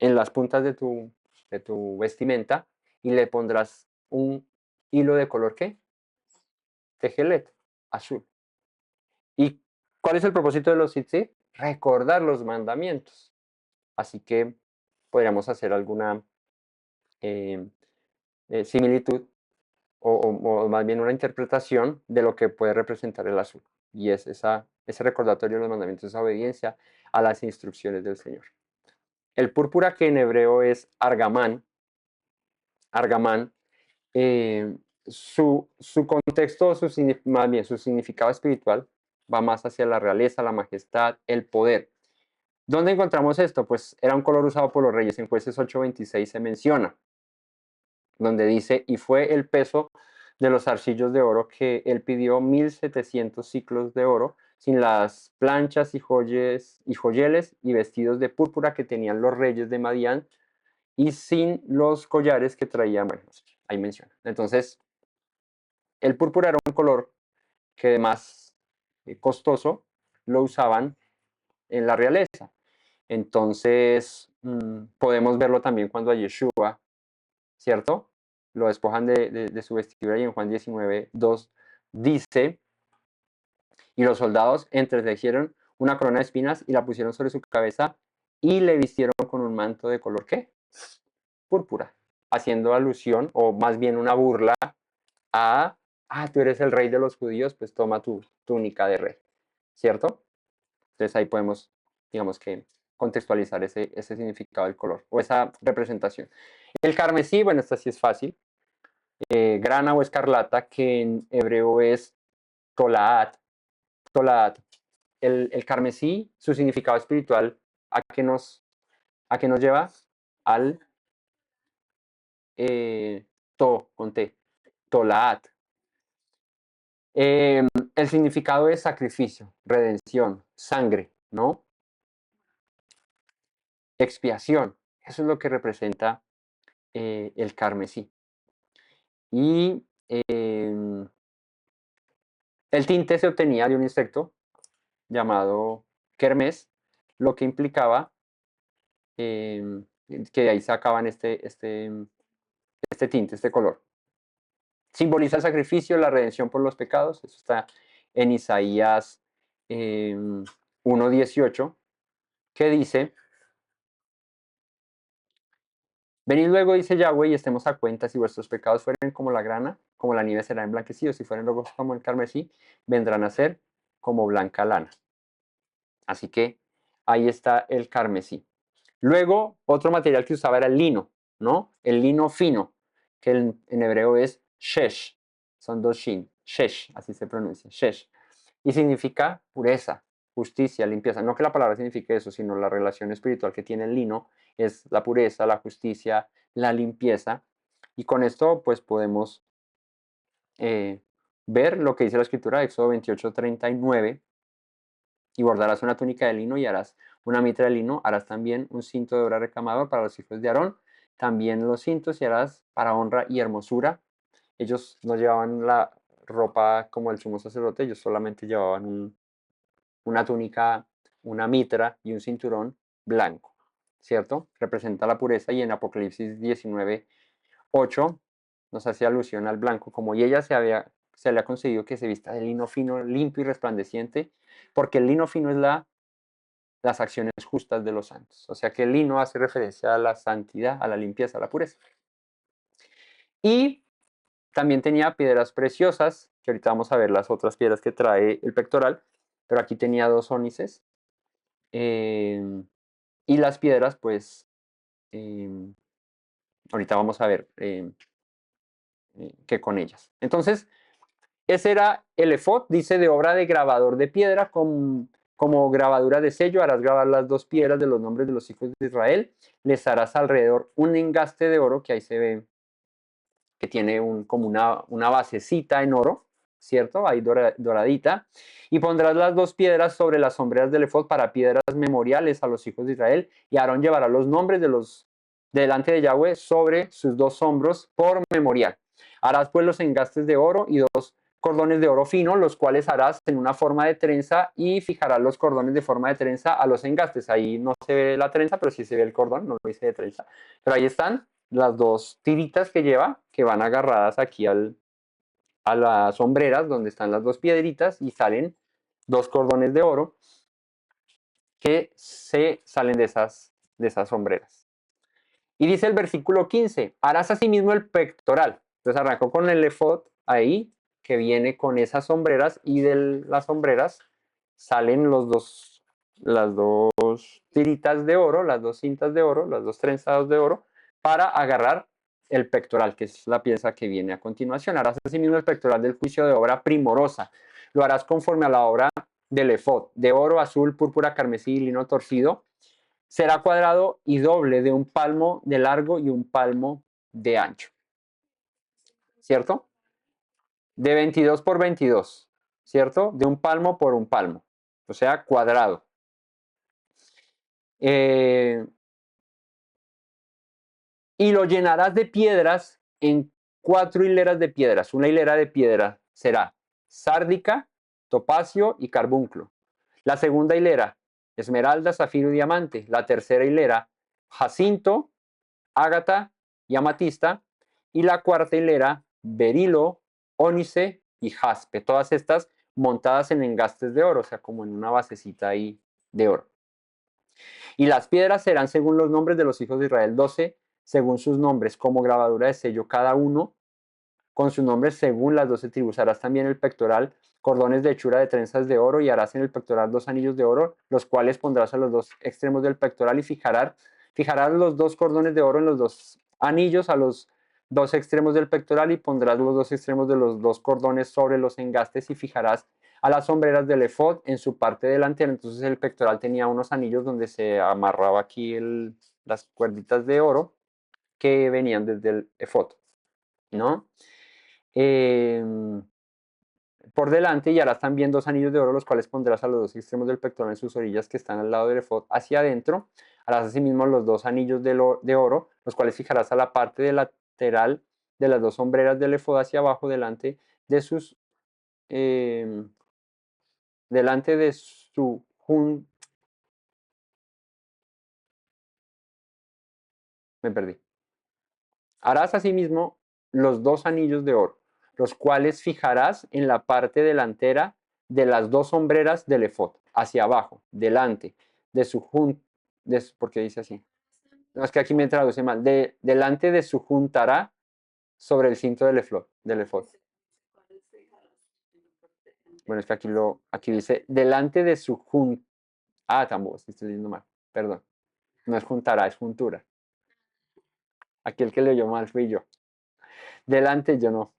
las puntas de tu vestimenta, y le pondrás un hilo de color, ¿qué? Tejelet, azul. ¿Y cuál es el propósito de los tzitzit? Recordar los mandamientos. Así que podríamos hacer alguna eh, similitud o más bien una interpretación de lo que puede representar el azul. Y es ese recordatorio de los mandamientos, esa obediencia a las instrucciones del Señor. El púrpura, que en hebreo es argamán, argamán, su contexto, más bien su significado espiritual, va más hacia la realeza, la majestad, el poder. ¿Dónde encontramos esto? Pues era un color usado por los reyes. En Jueces 8:26 se menciona, donde dice: y fue el peso de los arcillos de oro que él pidió 1,700 ciclos de oro, sin las planchas y joyeles y vestidos de púrpura que tenían los reyes de Madián, y sin los collares que traían. Bueno, ahí menciona. Entonces, el púrpura era un color que, más costoso, lo usaban en la realeza. Entonces, podemos verlo también cuando a Yeshua, ¿cierto? Lo despojan de su vestidura, y en Juan 19:2 dice: y los soldados entretejieron una corona de espinas y la pusieron sobre su cabeza, y le vistieron con un manto de color, ¿qué? Púrpura, haciendo alusión, o más bien una burla, a: tú eres el rey de los judíos, pues toma tu túnica de rey, ¿cierto? Entonces ahí podemos, digamos que, contextualizar ese significado del color, o esa representación. El carmesí, bueno, esta sí es fácil. Grana o escarlata, que en hebreo es tolaat. Tolaat. El carmesí, su significado espiritual, ¿a qué nos lleva? Al con T, tolaat. El significado es sacrificio, redención, sangre, ¿no? Expiación. Eso es lo que representa el carmesí. Y el tinte se obtenía de un insecto llamado kermes, lo que implicaba que ahí sacaban este tinte, este color. Simboliza el sacrificio, la redención por los pecados. Eso está en Isaías 1:18, que dice: venid luego, dice Yahweh, y estemos a cuenta. Si vuestros pecados fueren como la grana, como la nieve serán emblanquecidos; si fueren rojos como el carmesí, vendrán a ser como blanca lana. Así que ahí está el carmesí. Luego, otro material que usaba era el lino, ¿no? El lino fino, que en hebreo es shesh. Son dos shin. Shesh, así se pronuncia, shesh. Y significa pureza, justicia, limpieza. No que la palabra signifique eso, sino la relación espiritual que tiene el lino es la pureza, la justicia, la limpieza. Y con esto, pues, podemos ver lo que dice la escritura de Éxodo 28:39: y bordarás una túnica de lino y harás una mitra de lino, harás también un cinto de oro recamado para los hijos de Aarón, también los cintos, y harás para honra y hermosura. Ellos no llevaban la ropa como el sumo sacerdote, ellos solamente llevaban una túnica, una mitra y un cinturón blanco, ¿cierto? Representa la pureza, y en Apocalipsis 19:8 nos hace alusión al blanco, como: y ella se le ha concedido que se vista de lino fino, limpio y resplandeciente, porque el lino fino es las acciones justas de los santos. O sea que el lino hace referencia a la santidad, a la limpieza, a la pureza. Y también tenía piedras preciosas, que ahorita vamos a ver las otras piedras que trae el pectoral, pero aquí tenía 2 ónices. Y las piedras, pues, ahorita vamos a ver qué con ellas. Entonces, ese era el efod, dice: de obra de grabador de piedra, con Como grabadura de sello harás grabar las 2 piedras de los nombres de los hijos de Israel. Les harás alrededor un engaste de oro, que ahí se ve que tiene como una basecita en oro, ¿cierto? Ahí doradita. Y pondrás las 2 piedras sobre las sombreras del efod para piedras memoriales a los hijos de Israel. Y Aarón llevará los nombres de los delante de Yahweh sobre sus 2 hombros por memorial. Harás pues los engastes de oro y 2 cordones de oro fino, los cuales harás en una forma de trenza y fijarás los cordones de forma de trenza a los engastes. Ahí no se ve la trenza, pero sí se ve el cordón, no lo hice de trenza. Pero ahí están las 2 tiritas que lleva, que van agarradas aquí a las sombreras, donde están las 2 piedritas, y salen 2 cordones de oro que se salen de esas sombreras. Y dice el versículo 15, harás asimismo el pectoral. Entonces arrancó con el efod ahí, que viene con esas sombreras, y de las sombreras salen las 2 tiritas de oro, las 2 cintas de oro, las 2 trenzados de oro, para agarrar el pectoral, que es la pieza que viene a continuación. Harás asimismo el pectoral del juicio de obra primorosa. Lo harás conforme a la obra del efod, de oro, azul, púrpura, carmesí y lino torcido. Será cuadrado y doble, de un palmo de largo y un palmo de ancho. ¿Cierto? De 22 por 22. ¿Cierto? De un palmo por un palmo. O sea, cuadrado. Y lo llenarás de piedras en 4 hileras de piedras. Una hilera de piedra será sárdica, topacio y carbunclo. La segunda hilera, esmeralda, zafiro y diamante. La tercera hilera, jacinto, ágata y amatista. Y la cuarta hilera, berilo, ónice y jaspe. Todas estas montadas en engastes de oro, o sea, como en una basecita ahí de oro. Y las piedras serán según los nombres de los hijos de Israel, 12, según sus nombres, como grabadura de sello, cada uno con su nombre según las 12 tribus. Harás también el pectoral, cordones de hechura de trenzas de oro, y harás en el pectoral 2 anillos de oro, los cuales pondrás a los 2 extremos del pectoral, y fijarás los 2 cordones de oro en los 2 anillos a los 2 extremos del pectoral, y pondrás los 2 extremos de los 2 cordones sobre los engastes, y fijarás a las sombreras del efod en su parte delantera. Entonces el pectoral tenía unos anillos donde se amarraba aquí las cuerditas de oro que venían desde el efod, ¿no? Por delante, y harás también 2 anillos de oro, los cuales pondrás a los 2 extremos del pectoral en sus orillas que están al lado del efod hacia adentro. Harás asimismo los 2 anillos de oro, los cuales fijarás a la parte lateral de las 2 sombreras del efod hacia abajo, eh, delante de su me perdí. Harás asimismo los 2 anillos de oro, los cuales fijarás en la parte delantera de las 2 sombreras del efod, hacia abajo, delante de su ¿por qué dice así? No, es que aquí me traduce mal. Delante de su juntará sobre el cinto del efod. Bueno, es que aquí dice delante de su tampoco, estoy leyendo mal. Perdón. No es juntará, es juntura. Aquí el que leyó mal fui yo. Delante yo no.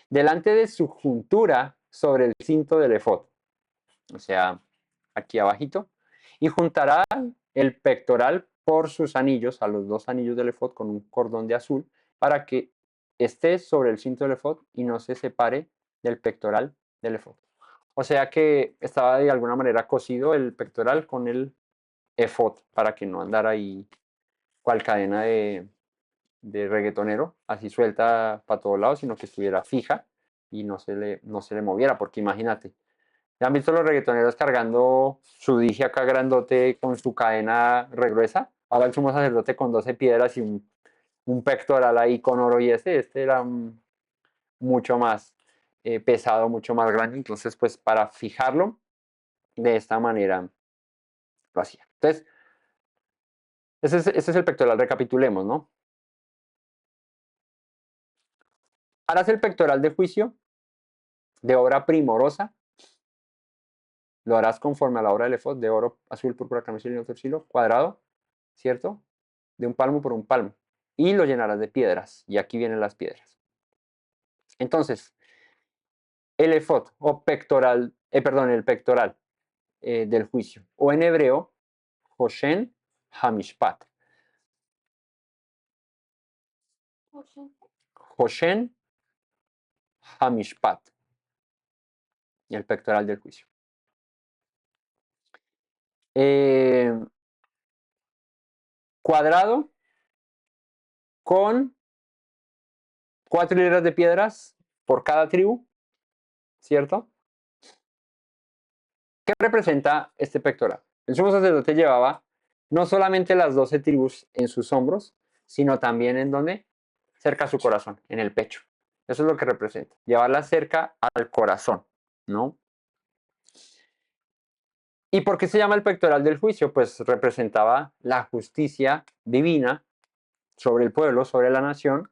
Delante de su juntura sobre el cinto del efod, o sea, aquí abajito, y juntará el pectoral por sus anillos, a los 2 anillos del efod con un cordón de azul, para que esté sobre el cinto del efod y no se separe del pectoral del efod. O sea que estaba de alguna manera cosido el pectoral con el efod para que no andara ahí cual cadena de reggaetonero, así suelta para todos lados, sino que estuviera fija y no se le moviera, porque imagínate, ¿ya han visto los reggaetoneros cargando su dije acá grandote con su cadena regruesa? Ahora el sumo sacerdote con 12 piedras y un pectoral ahí con oro, y este era mucho más pesado, mucho más grande, entonces pues para fijarlo de esta manera lo hacía. Entonces, ese es el pectoral, recapitulemos, ¿no? Harás el pectoral de juicio de obra primorosa, lo harás conforme a la obra del efod, de oro, azul, púrpura, carmesí, lino torcido, cuadrado, ¿cierto? De un palmo por un palmo. Y lo llenarás de piedras. Y aquí vienen las piedras. Entonces, el efod, o pectoral, el pectoral, del juicio, o en hebreo, Hoshen Hamishpat. Hoshen Hamishpat, y el pectoral del juicio. Cuadrado con 4 hileras de piedras por cada tribu, ¿cierto? ¿Qué representa este pectoral? El sumo sacerdote llevaba no solamente las 12 tribus en sus hombros, sino también en donde, cerca a su corazón, en el pecho. Eso es lo que representa, llevarla cerca al corazón, ¿no? ¿Y por qué se llama el pectoral del juicio? Pues representaba la justicia divina sobre el pueblo, sobre la nación,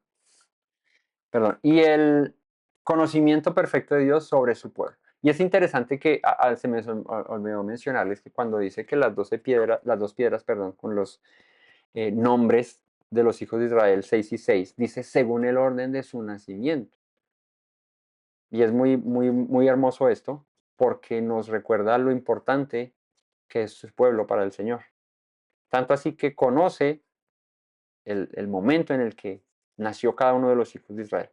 perdón, y el conocimiento perfecto de Dios sobre su pueblo. Y es interesante que se me olvidó mencionarles que cuando dice que las 2 piedras, perdón, con los nombres de los hijos de Israel, 6 y 6, dice según el orden de su nacimiento. Y es muy, muy, muy hermoso esto, porque nos recuerda lo importante que es su pueblo para el Señor. Tanto así que conoce el momento en el que nació cada uno de los hijos de Israel.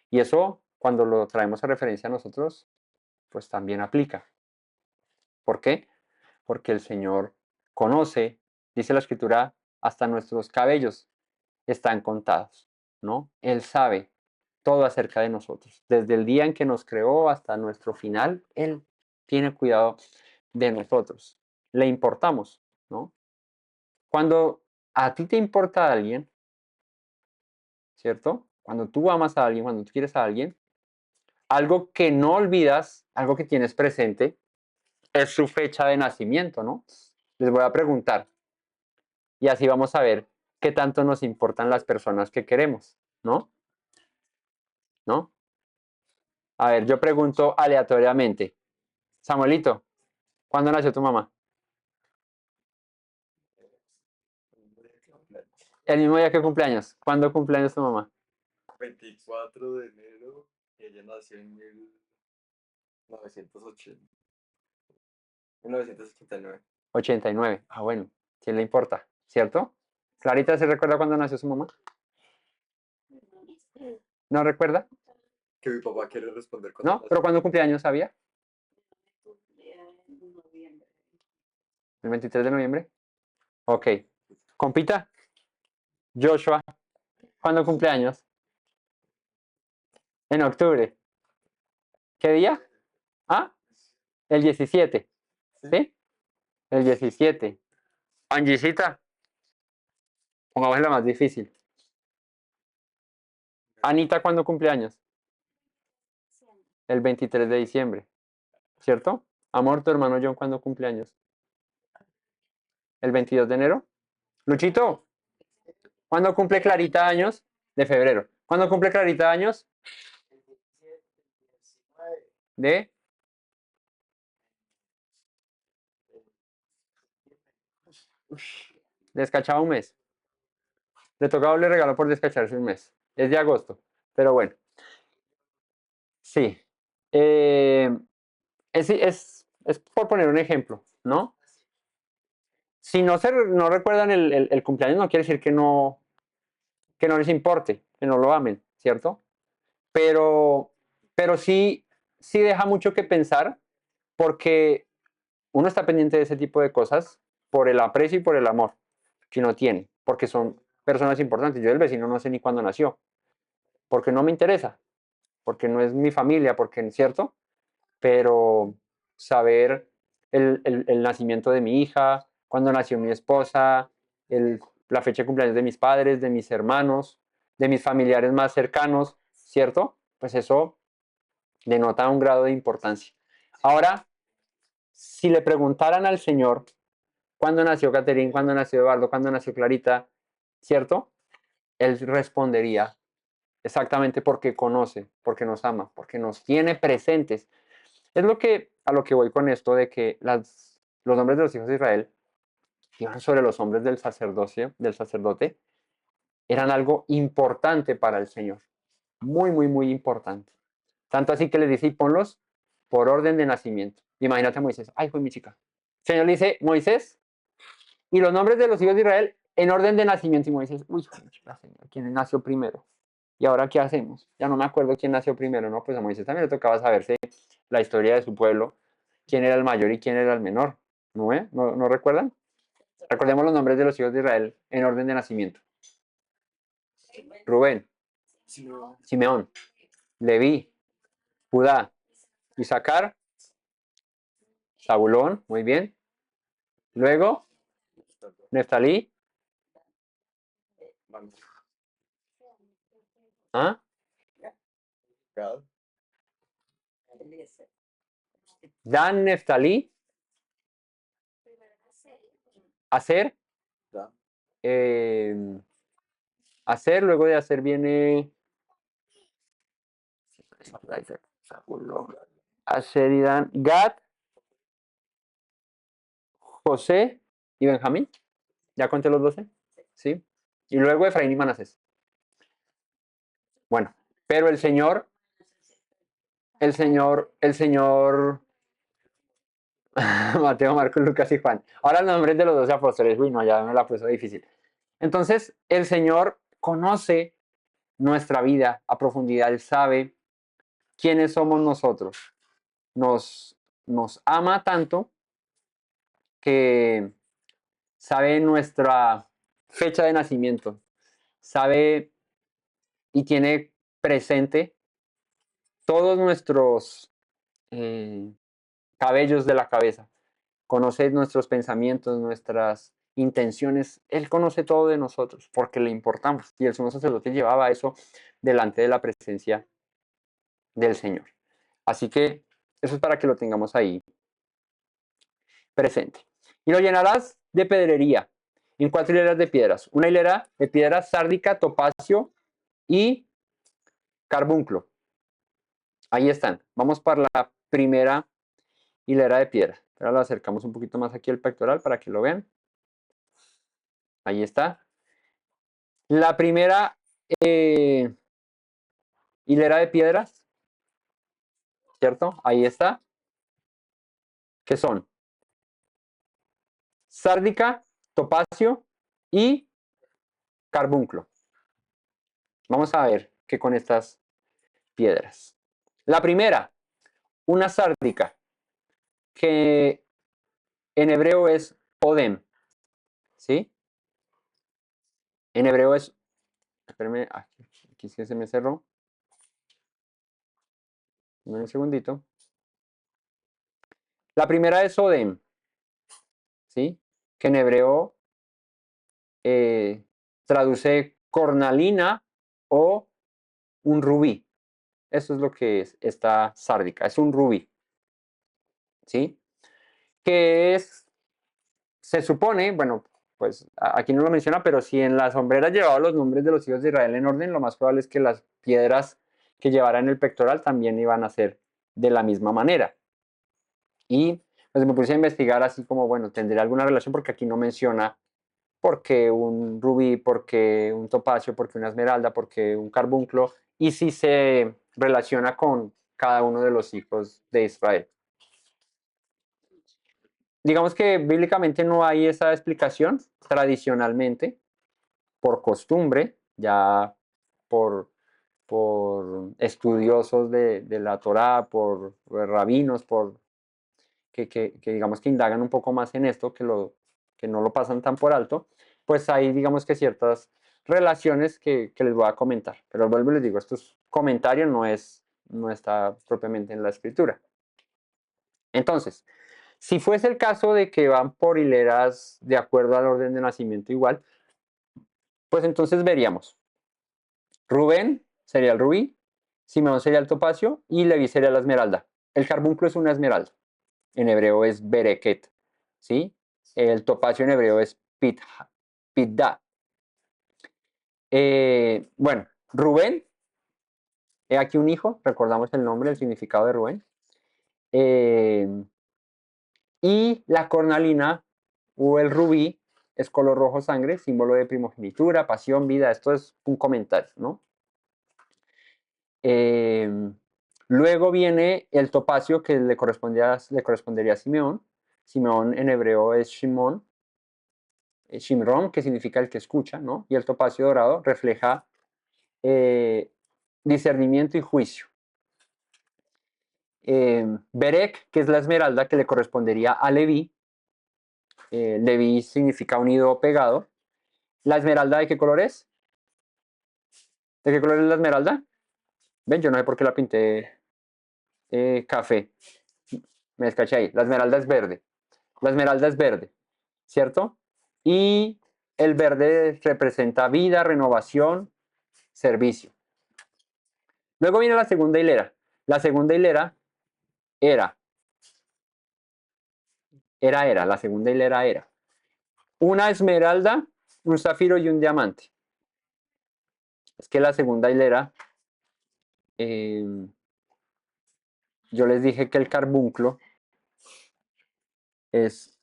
Y eso, cuando lo traemos a referencia a nosotros, pues también aplica. ¿Por qué? Porque el Señor conoce, dice la Escritura, hasta nuestros cabellos están contados, ¿no? Él sabe todo acerca de nosotros. Desde el día en que nos creó hasta nuestro final, Él tiene cuidado de nosotros. Le importamos, ¿no? Cuando a ti te importa a alguien, ¿cierto? Cuando tú amas a alguien, cuando tú quieres a alguien, algo que no olvidas, algo que tienes presente, es su fecha de nacimiento, ¿no? Les voy a preguntar y así vamos a ver qué tanto nos importan las personas que queremos, ¿no? ¿No? A ver, yo pregunto aleatoriamente. Samuelito, ¿cuándo nació tu mamá? El mismo día que cumpleaños. ¿Cuándo cumpleaños tu mamá? 24 de enero, y ella nació en 1980. 1989. 89. Ah, bueno, ¿quién le importa? ¿Cierto? ¿Clarita se recuerda cuándo nació su mamá? ¿No recuerda? Que mi papá quiere responder con ¿No? ¿Pero cuándo cumpleaños sabía? ¿El 23 de noviembre? Ok. Compita, Joshua, ¿cuándo cumpleaños? En octubre. ¿Qué día? Ah, el 17. ¿Sí? El 17. Angisita, pongamos la más difícil. Anita, ¿cuándo cumpleaños? El 23 de diciembre. ¿Cierto? Amor, tu hermano John, ¿cuándo cumpleaños? El 22 de enero. Luchito, ¿cuándo cumple Clarita años? De febrero. ¿Cuándo cumple Clarita años? De descachado un mes. Le toca doble regalo por descacharse un mes. Es de agosto. Pero bueno. Sí. Es por poner un ejemplo, ¿no? Si no recuerdan el cumpleaños, no quiere decir que no les importe, que no lo amen, ¿cierto? Pero, pero sí deja mucho que pensar porque uno está pendiente de ese tipo de cosas por el aprecio y por el amor que uno tiene, porque son personas importantes. Yo del vecino no sé ni cuándo nació, porque no me interesa, porque no es mi familia, porque, ¿cierto? Pero saber el nacimiento de mi hija, cuándo nació mi esposa, la fecha de cumpleaños de mis padres, de mis hermanos, de mis familiares más cercanos, ¿cierto? Pues eso denota un grado de importancia. Ahora, si le preguntaran al Señor cuándo nació Caterín, cuándo nació Eduardo, cuándo nació Clarita, ¿cierto? Él respondería exactamente porque conoce, porque nos ama, porque nos tiene presentes. Es a lo que voy con esto de que los nombres de los hijos de Israel iban sobre los hombres del sacerdocio, del sacerdote, eran algo importante para el Señor. Muy, muy, muy importante. Tanto así que les dice, y ponlos por orden de nacimiento. Imagínate a Moisés, ay, fue mi chica. El Señor le dice, Moisés, y los nombres de los hijos de Israel en orden de nacimiento. Y Moisés, uy, Señor, ¿quién nació primero? ¿Y ahora qué hacemos? Ya no me acuerdo quién nació primero, ¿no? Pues a Moisés también le tocaba saberse la historia de su pueblo, quién era el mayor y quién era el menor. ¿No, ¿No recuerdan? Recordemos los nombres de los hijos de Israel en orden de nacimiento. Rubén, Simeón, Leví, Judá, Isaacar, Zabulón, muy bien. Luego, Neftalí, ¿ah? Gad, Dan, Neftalí, Aser, Dan, Aser, luego de Aser viene Aser y Dan, Gad, José y Benjamín. ¿Ya conté los 12? ¿Sí? Y luego Efraín y Manasés. Bueno, pero el Señor, Mateo, Marcos, Lucas y Juan. Ahora los nombres de los 12 apóstoles. Uy, no, ya me la puso difícil. Entonces, el Señor conoce nuestra vida a profundidad. Él sabe quiénes somos nosotros. Nos ama tanto que sabe nuestra fecha de nacimiento. Sabe y tiene presente todos nuestros cabellos de la cabeza. Conoce nuestros pensamientos, nuestras intenciones. Él conoce todo de nosotros porque le importamos. Y el sumo sacerdote llevaba eso delante de la presencia del Señor. Así que eso es para que lo tengamos ahí presente. Y lo llenarás de pedrería en 4 hileras de piedras. Una hilera de piedra sárdica, topacio y carbunclo. Ahí están. Vamos para la primera hilera de piedra. Ahora lo acercamos un poquito más aquí al pectoral para que lo vean. Ahí está. La primera hilera de piedras, ¿cierto? Ahí está. ¿Qué son? Sárdica, topacio y carbunclo. Vamos a ver qué con estas piedras. La primera, una sárdica, que en hebreo es odem, ¿sí? En hebreo es, espérenme, aquí sí se me cerró. Un segundito. La primera es odem, ¿sí? Que en hebreo traduce cornalina o un rubí. Eso es lo que es esta sárdica, es un rubí, ¿sí? Que es, se supone, bueno, pues aquí no lo menciona, pero si en las sombreras llevaba los nombres de los hijos de Israel en orden, lo más probable es que las piedras que llevara en el pectoral también iban a ser de la misma manera. Y pues me puse a investigar así como, bueno, tendría alguna relación porque aquí no menciona por qué un rubí, por qué un topacio, por qué una esmeralda, por qué un carbunclo, y si se relaciona con cada uno de los hijos de Israel. Digamos que bíblicamente no hay esa explicación, tradicionalmente, por costumbre, ya por estudiosos de la Torá, por rabinos, que digamos que indagan un poco más en esto, que no lo pasan tan por alto, pues hay digamos que ciertas relaciones que les voy a comentar. Pero vuelvo y les digo, estos comentarios no está propiamente en la escritura. Entonces, si fuese el caso de que van por hileras de acuerdo al orden de nacimiento igual, pues entonces veríamos. Rubén sería el rubí, Simeón sería el topacio y Leví sería la esmeralda. El carbunclo es una esmeralda. En hebreo es bereket, ¿sí? El topacio en hebreo es pitda. Bueno, Rubén, he aquí un hijo, recordamos el nombre, el significado de Rubén. Y la cornalina o el rubí es color rojo sangre, símbolo de primogenitura, pasión, vida. Esto es un comentario, ¿no? Luego viene el topacio que le correspondería a Simeón. Simeón en hebreo es Shimon, Shimron, que significa el que escucha, ¿no? Y el topacio dorado refleja discernimiento y juicio. Berek, que es la esmeralda que le correspondería a Leví. Leví significa unido o pegado. ¿La esmeralda de qué color es? ¿De qué color es la esmeralda? Ven, yo no sé por qué la pinté café. Me descaché ahí. La esmeralda es verde. La esmeralda es verde, ¿cierto? Y el verde representa vida, renovación, servicio. Luego viene la segunda hilera. La segunda hilera era, la segunda hilera era una esmeralda, un zafiro y un diamante. Es que la segunda hilera, yo les dije que el carbunclo es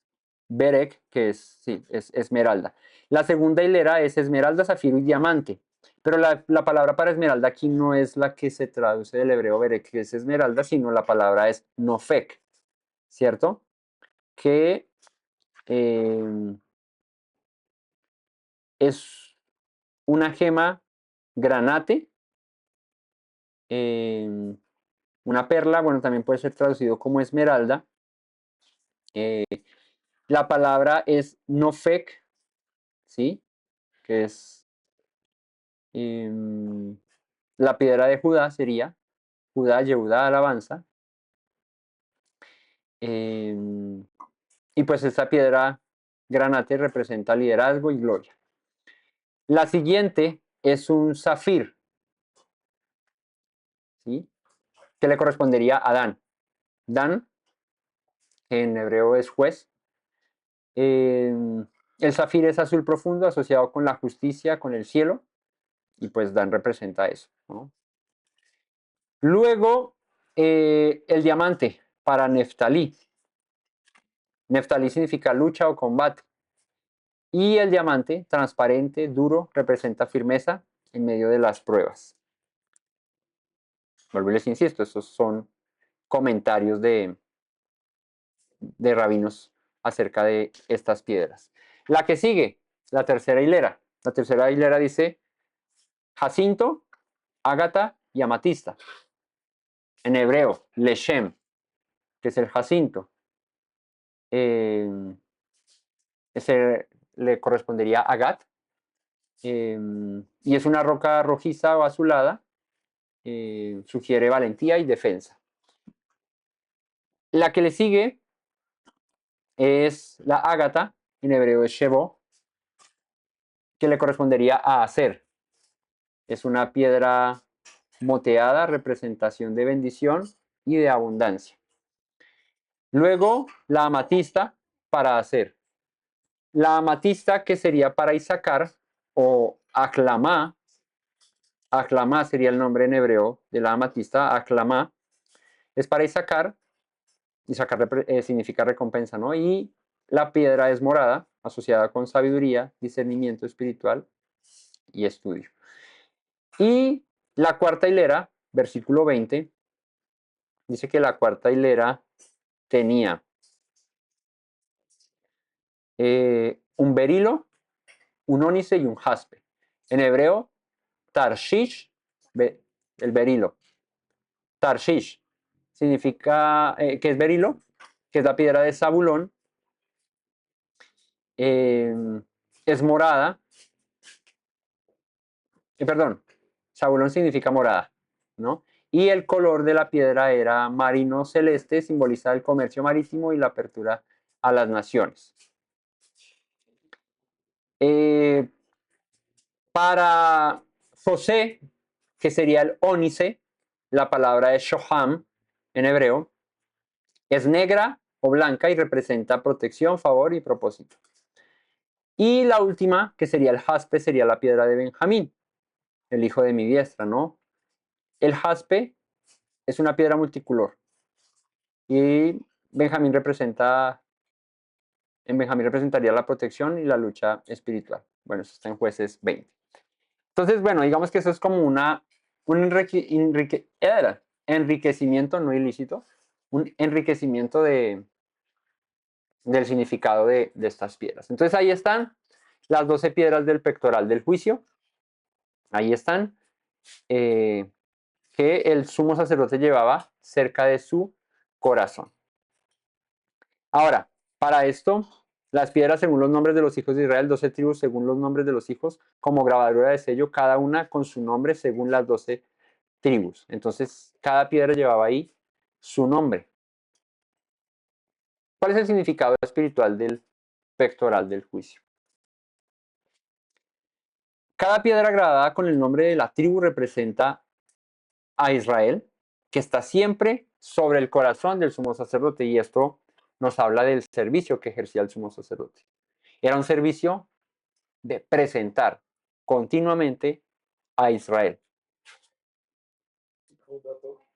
berek, que es, sí, es esmeralda. La segunda hilera es esmeralda, zafiro y diamante. Pero la palabra para esmeralda aquí no es la que se traduce del hebreo berek, que es esmeralda, sino la palabra es nofek, ¿cierto? Que es una gema granate, una perla, bueno, también puede ser traducido como esmeralda. La palabra es nofek, ¿sí? Que es la piedra de Judá, sería Judá, Yehudá, alabanza. Y pues esta piedra granate representa liderazgo y gloria. La siguiente es un zafir, ¿sí? Que le correspondería a Dan. Dan, que en hebreo es juez. El zafir es azul profundo asociado con la justicia, con el cielo, y pues Dan representa eso, ¿no? Luego, el diamante para Neftalí. Neftalí significa lucha o combate. Y el diamante, transparente, duro, representa firmeza en medio de las pruebas. Vuelvo y les insisto, estos son comentarios de rabinos acerca de estas piedras. La que sigue, la tercera hilera. La tercera hilera dice jacinto, ágata y amatista. En hebreo, leshem, que es el jacinto. Ese le correspondería a Agat. Y es una roca rojiza o azulada. Sugiere valentía y defensa. La que le sigue es la ágata, en hebreo es Shebo, que le correspondería a Aser. Es una piedra moteada, representación de bendición y de abundancia. Luego, la amatista para Aser. La amatista, que sería para Isaacar, o aclamá. Aclamá sería el nombre en hebreo de la amatista. Aclamá es para Isaacar. Isaacar significa recompensa, ¿no? Y la piedra es morada, asociada con sabiduría, discernimiento espiritual y estudio. Y la cuarta hilera, versículo 20, dice que la cuarta hilera tenía un berilo, un ónice y un jaspe. En hebreo, Tarshish, el berilo. Tarshish significa, que es berilo, que es la piedra de Zabulón. Es morada. Perdón, Zabulón significa morada, ¿no? Y el color de la piedra era marino celeste, simboliza el comercio marítimo y la apertura a las naciones. Para José, que sería el ónice, la palabra es shoham en hebreo, es negra o blanca y representa protección, favor y propósito. Y la última, que sería el jaspe, sería la piedra de Benjamín, el hijo de mi diestra, ¿no? El jaspe es una piedra multicolor y Benjamín representaría la protección y la lucha espiritual. Bueno, eso está en Jueces 20. Entonces, bueno, digamos que eso es como un enriquecimiento no ilícito, un enriquecimiento de del significado de estas piedras. Entonces ahí están las 12 piedras del pectoral del juicio. Ahí están, que el sumo sacerdote llevaba cerca de su corazón. Ahora, para esto, las piedras según los nombres de los hijos de Israel, 12 tribus según los nombres de los hijos, como grabadura de sello, cada una con su nombre según las 12 tribus. Entonces, cada piedra llevaba ahí su nombre. ¿Cuál es el significado espiritual del pectoral del juicio? Cada piedra grabada con el nombre de la tribu representa a Israel, que está siempre sobre el corazón del sumo sacerdote, y esto nos habla del servicio que ejercía el sumo sacerdote. Era un servicio de presentar continuamente a Israel. Un dato.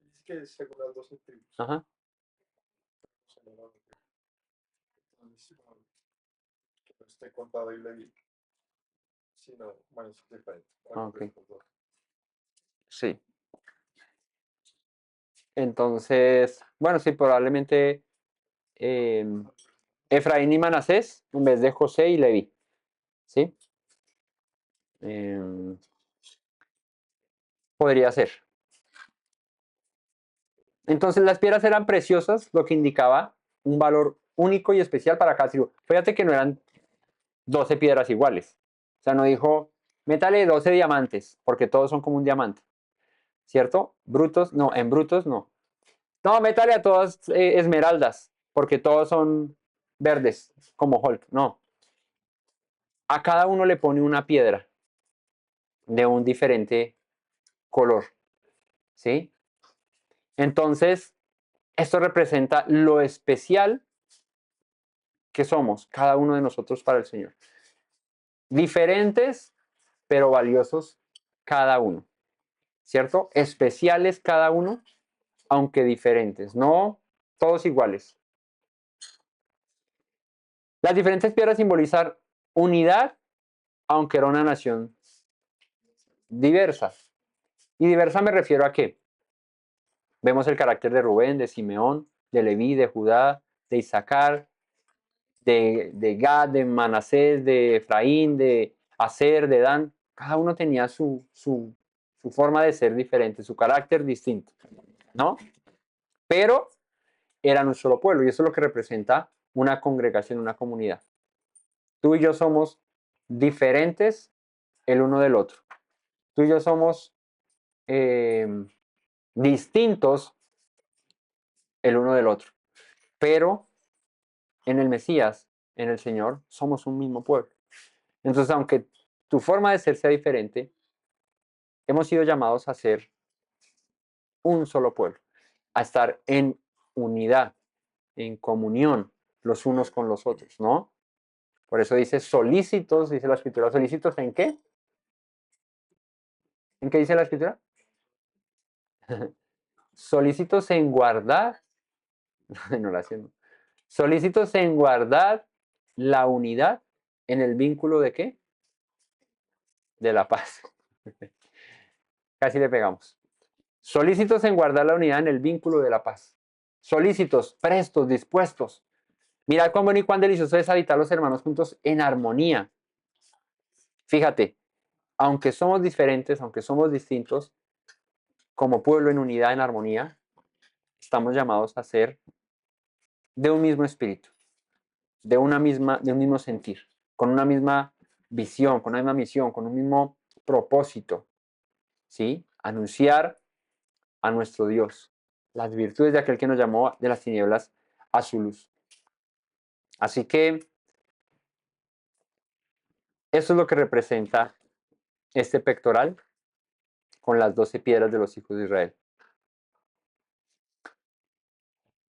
Dice que según las 12 tribus. Ajá. Que no esté contado y leí. Sino, bueno, es diferente. Ok. Sí. Entonces, bueno, sí, probablemente Efraín y Manasés en vez de José y Leví. ¿Sí? Podría ser. Entonces las piedras eran preciosas, lo que indicaba un valor único y especial para cada tribu. Fíjate que no eran 12 piedras iguales. O sea, no dijo, métale 12 diamantes, porque todos son como un diamante. ¿Cierto? Brutos, no, en brutos no. No, métale a todas esmeraldas, porque todos son verdes, como Hulk. No. A cada uno le pone una piedra de un diferente color. ¿Sí? Entonces, esto representa lo especial que somos, cada uno de nosotros para el Señor. Diferentes, pero valiosos cada uno. ¿Cierto? Especiales cada uno, aunque diferentes. No todos iguales. Las diferentes piedras simbolizan unidad, aunque era una nación diversa. Y diversa me refiero a que vemos el carácter de Rubén, de Simeón, de Leví, de Judá, de Isaacar, de Gad, de Manasés, de Efraín, de Aser, de Dan. Cada uno tenía su forma de ser diferente, su carácter distinto, ¿no? Pero eran un solo pueblo y eso es lo que representa una congregación, una comunidad. Tú y yo somos diferentes el uno del otro. Tú y yo somos distintos el uno del otro. Pero en el Mesías, en el Señor, somos un mismo pueblo. Entonces, aunque tu forma de ser sea diferente, hemos sido llamados a ser un solo pueblo, a estar en unidad, en comunión los unos con los otros, ¿no? Por eso dice solícitos, dice la escritura, solícitos ¿en qué? ¿En qué dice la escritura? Solícitos en guardar, no la haciendo. Solícitos en guardar la unidad en el vínculo de qué? De la paz. Casi le pegamos. Solícitos en guardar la unidad en el vínculo de la paz. Solícitos, prestos, dispuestos. Mirad cuán bueno y cuán delicioso es habitar los hermanos juntos en armonía. Fíjate, aunque somos diferentes, aunque somos distintos, como pueblo en unidad, en armonía, estamos llamados a ser de un mismo espíritu, de un mismo sentir, con una misma visión, con una misma misión, con un mismo propósito, ¿sí? Anunciar a nuestro Dios las virtudes de aquel que nos llamó de las tinieblas a su luz. Así que eso es lo que representa este pectoral con las 12 piedras de los hijos de Israel.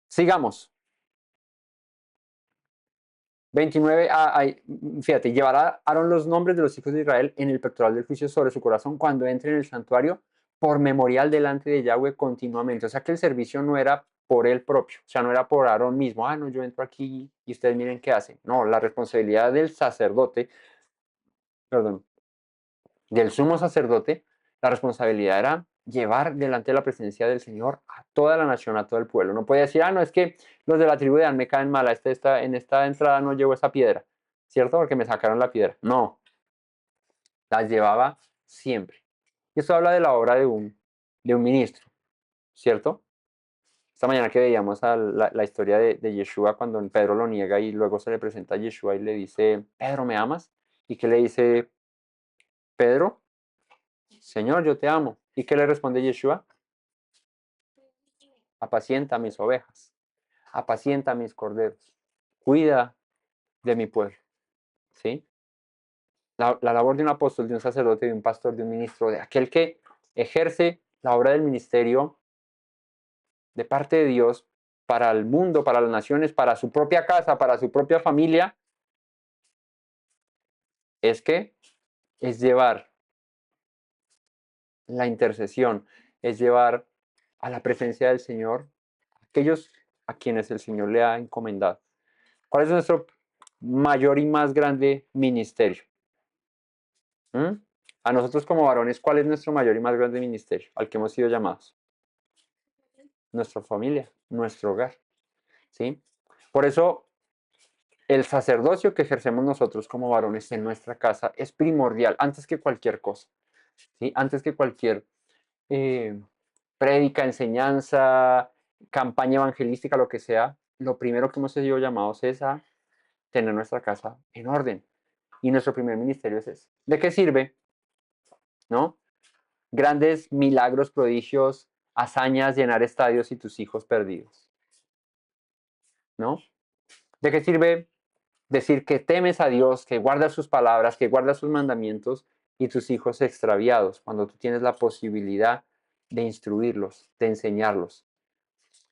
Sigamos. 29, fíjate, llevará Aarón los nombres de los hijos de Israel en el pectoral del juicio sobre su corazón cuando entre en el santuario por memorial delante de Yahweh continuamente. O sea que el servicio no era por él propio, o sea, no era por Aarón mismo, no, yo entro aquí y ustedes miren qué hacen. No, la responsabilidad del sacerdote, perdón, del sumo sacerdote, la responsabilidad era llevar delante de la presencia del Señor a toda la nación, a todo el pueblo. No podía decir, no, es que los de la tribu de Dan me caen mal, en esta entrada no llevo esa piedra, ¿cierto? Porque me sacaron la piedra. No, las llevaba siempre. Y esto habla de la obra de un ministro, ¿cierto? Esta mañana que veíamos la historia de Yeshua cuando Pedro lo niega y luego se le presenta a Yeshua y le dice, Pedro, ¿me amas? ¿Y qué le dice Pedro? Señor, yo te amo. ¿Y qué le responde Yeshua? Apacienta mis ovejas, apacienta mis corderos, cuida de mi pueblo. ¿Sí? La labor de un apóstol, de un sacerdote, de un pastor, de un ministro, de aquel que ejerce la obra del ministerio de parte de Dios para el mundo, para las naciones, para su propia casa, para su propia familia, es que es llevar la intercesión, es llevar a la presencia del Señor a aquellos a quienes el Señor le ha encomendado. ¿Cuál es nuestro mayor y más grande ministerio? ¿Mm? A nosotros como varones, ¿cuál es nuestro mayor y más grande ministerio al que hemos sido llamados? Nuestra familia, nuestro hogar. ¿Sí? Por eso el sacerdocio que ejercemos nosotros como varones en nuestra casa es primordial antes que cualquier cosa. ¿Sí? Antes que cualquier eh, prédica, enseñanza, campaña evangelística, lo que sea, lo primero que hemos sido llamados es a tener nuestra casa en orden. Y nuestro primer ministerio es ese. ¿De qué sirve? ¿No? Grandes milagros, prodigios, hazañas, llenar estadios y tus hijos perdidos. ¿No? ¿De qué sirve decir que temes a Dios, que guardas sus palabras, que guardas sus mandamientos y tus hijos extraviados, cuando tú tienes la posibilidad de instruirlos, de enseñarlos?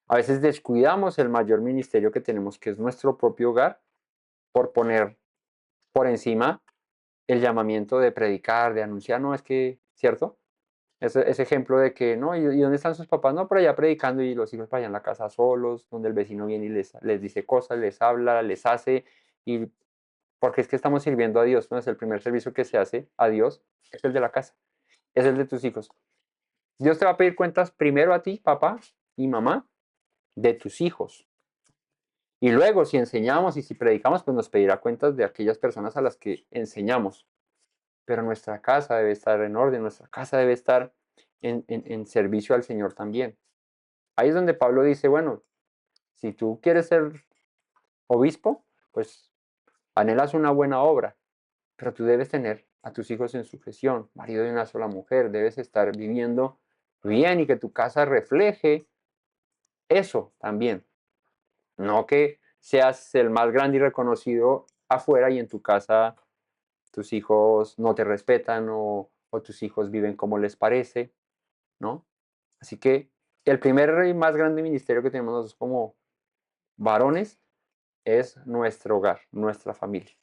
A veces descuidamos el mayor ministerio que tenemos, que es nuestro propio hogar, por poner por encima el llamamiento de predicar, de anunciar, no es que, ¿cierto? Ese ejemplo de que, no, ¿y dónde están sus papás? No, por allá predicando y los hijos para allá en la casa solos, donde el vecino viene y les dice cosas, les habla, les hace, y porque es que estamos sirviendo a Dios, ¿no? Es el primer servicio que se hace a Dios, es el de la casa, es el de tus hijos. Dios te va a pedir cuentas primero a ti, papá y mamá, de tus hijos. Y luego, si enseñamos y si predicamos, pues nos pedirá cuentas de aquellas personas a las que enseñamos. Pero nuestra casa debe estar en orden, nuestra casa debe estar en servicio al Señor también. Ahí es donde Pablo dice, bueno, si tú quieres ser obispo, pues anhelas una buena obra, pero tú debes tener a tus hijos en sujeción, marido de una sola mujer, debes estar viviendo bien y que tu casa refleje eso también. No que seas el más grande y reconocido afuera y en tu casa tus hijos no te respetan o tus hijos viven como les parece, ¿no? Así que el primer y más grande ministerio que tenemos nosotros como varones es nuestro hogar, nuestra familia,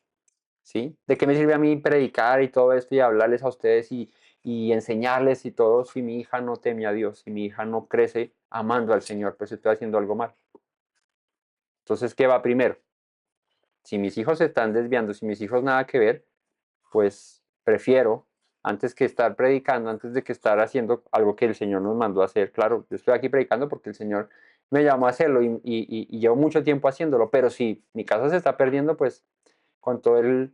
¿sí? ¿De qué me sirve a mí predicar y todo esto y hablarles a ustedes y enseñarles y todo si mi hija no teme a Dios, si mi hija no crece amando al Señor, pues estoy haciendo algo mal? Entonces, ¿qué va primero? Si mis hijos se están desviando, si mis hijos nada que ver, pues prefiero, antes que estar predicando, antes de que estar haciendo algo que el Señor nos mandó a hacer, claro, yo estoy aquí predicando porque el Señor me llamó a hacerlo y llevo mucho tiempo haciéndolo, pero si mi casa se está perdiendo, pues con todo el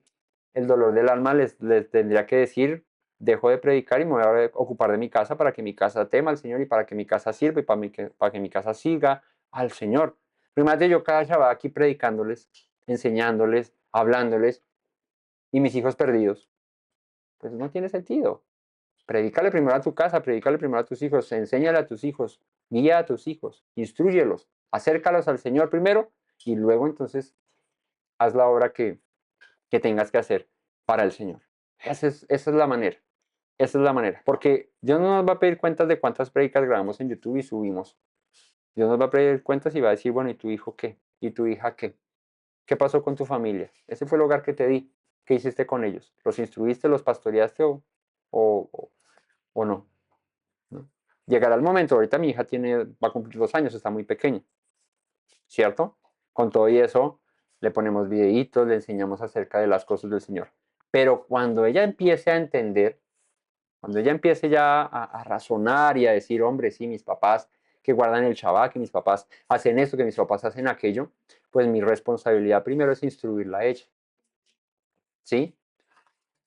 dolor del alma les tendría que decir, dejo de predicar y me voy a ocupar de mi casa para que mi casa tema al Señor y para que mi casa sirva y para que mi casa siga al Señor. Primero yo cada Shabbat aquí predicándoles, enseñándoles, hablándoles, y mis hijos perdidos. Pues no tiene sentido. Predícale primero a tu casa, predícale primero a tus hijos, enséñale a tus hijos, guía a tus hijos, instrúyelos, acércalos al Señor primero y luego entonces haz la obra que tengas que hacer para el Señor. Esa es la manera. Esa es la manera. Porque Dios no nos va a pedir cuentas de cuántas predicas grabamos en YouTube y subimos. Dios nos va a pedir cuentas y va a decir, bueno, ¿y tu hijo qué? ¿Y tu hija qué? ¿Qué pasó con tu familia? Ese fue el hogar que te di. ¿Qué hiciste con ellos? ¿Los instruiste, los pastoreaste o, o no? ¿No? Llegará el momento, ahorita mi hija va a cumplir 2 años, está muy pequeña, ¿cierto? Con todo y eso, le ponemos videitos, le enseñamos acerca de las cosas del Señor. Pero cuando ella empiece a entender, Cuando ella empiece ya a razonar y a decir, hombre, sí, mis papás que guardan el Shabbat, que mis papás hacen esto, que mis papás hacen aquello, pues mi responsabilidad primero es instruirla a ella, ¿sí?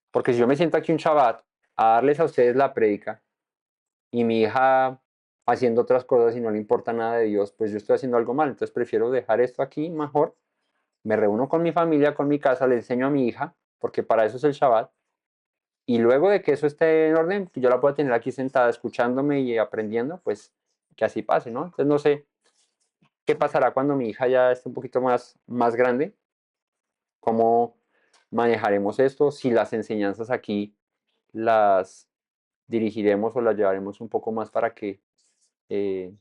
Porque si yo me siento aquí un Shabbat a darles a ustedes la prédica y mi hija haciendo otras cosas y no le importa nada de Dios, pues yo estoy haciendo algo mal. Entonces prefiero dejar esto aquí mejor. Me reúno con mi familia, con mi casa, le enseño a mi hija, porque para eso es el Shabbat. Y luego de que eso esté en orden, que yo la pueda tener aquí sentada escuchándome y aprendiendo, pues que así pase, ¿no? Entonces no sé qué pasará cuando mi hija ya esté un poquito más grande, cómo manejaremos esto, si las enseñanzas aquí las dirigiremos o las llevaremos un poco más para que eh,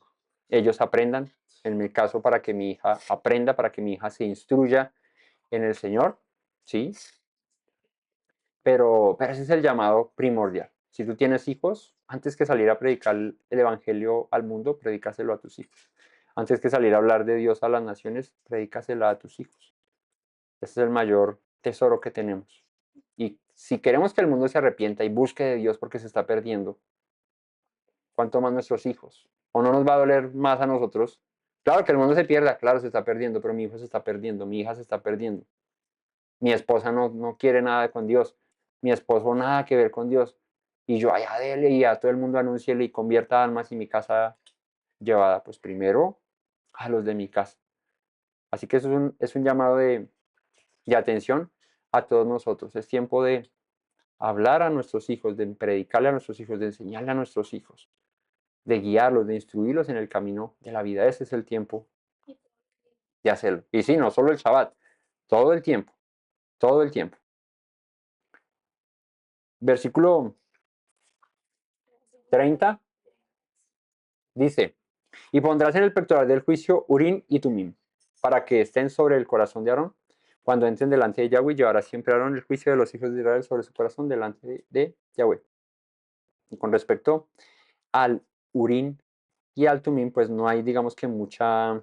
ellos aprendan, en mi caso para que mi hija aprenda, para que mi hija se instruya en el Señor, ¿sí? Pero ese es el llamado primordial. Si tú tienes hijos, antes que salir a predicar el Evangelio al mundo, predícaselo a tus hijos. Antes que salir a hablar de Dios a las naciones, predícaselo a tus hijos. Ese es el mayor tesoro que tenemos. Y si queremos que el mundo se arrepienta y busque de Dios porque se está perdiendo, ¿cuánto más nuestros hijos? ¿O no nos va a doler más a nosotros? Claro que el mundo se pierda, claro, se está perdiendo, pero mi hijo se está perdiendo, mi hija se está perdiendo. Mi esposa no quiere nada con Dios. Mi esposo nada que ver con Dios. Y yo allá dele y a todo el mundo anúnciele y convierta almas y mi casa llevada, pues primero a los de mi casa. Así que eso es un llamado de atención a todos nosotros. Es tiempo de hablar a nuestros hijos, de predicarle a nuestros hijos, de enseñarle a nuestros hijos, de guiarlos, de instruirlos en el camino de la vida. Ese es el tiempo de hacerlo. Y sí, no solo el Shabbat, todo el tiempo, todo el tiempo. Versículo 30 dice, y pondrás en el pectoral del juicio Urim y Tumim, para que estén sobre el corazón de Aarón. Cuando entren delante de Yahweh, llevará siempre a Aarón el juicio de los hijos de Israel sobre su corazón delante de Yahweh. Y con respecto al Urim y al Tumim, pues no hay, digamos que mucha,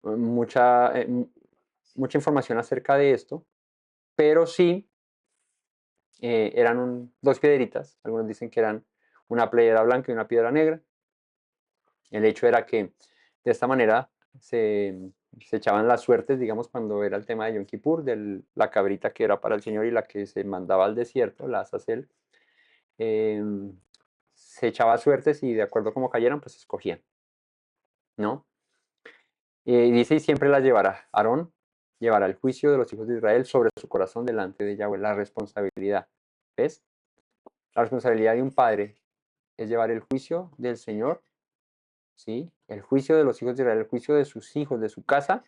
mucha información acerca de esto, pero sí eran dos piedritas. Algunos dicen que eran una piedra blanca y una piedra negra. El hecho era que de esta manera se echaban las suertes, digamos, cuando era el tema de Yom Kippur, de la cabrita que era para el Señor y la que se mandaba al desierto, la Azazel. Se echaba suertes y de acuerdo a cómo cayeran, pues escogían, ¿no? Y dice, y siempre las llevará. Aarón llevará el juicio de los hijos de Israel sobre su corazón delante de Yahweh, la responsabilidad. ¿Ves? La responsabilidad de un padre es llevar el juicio del Señor, ¿sí? El juicio de los hijos de Israel, el juicio de sus hijos, de su casa,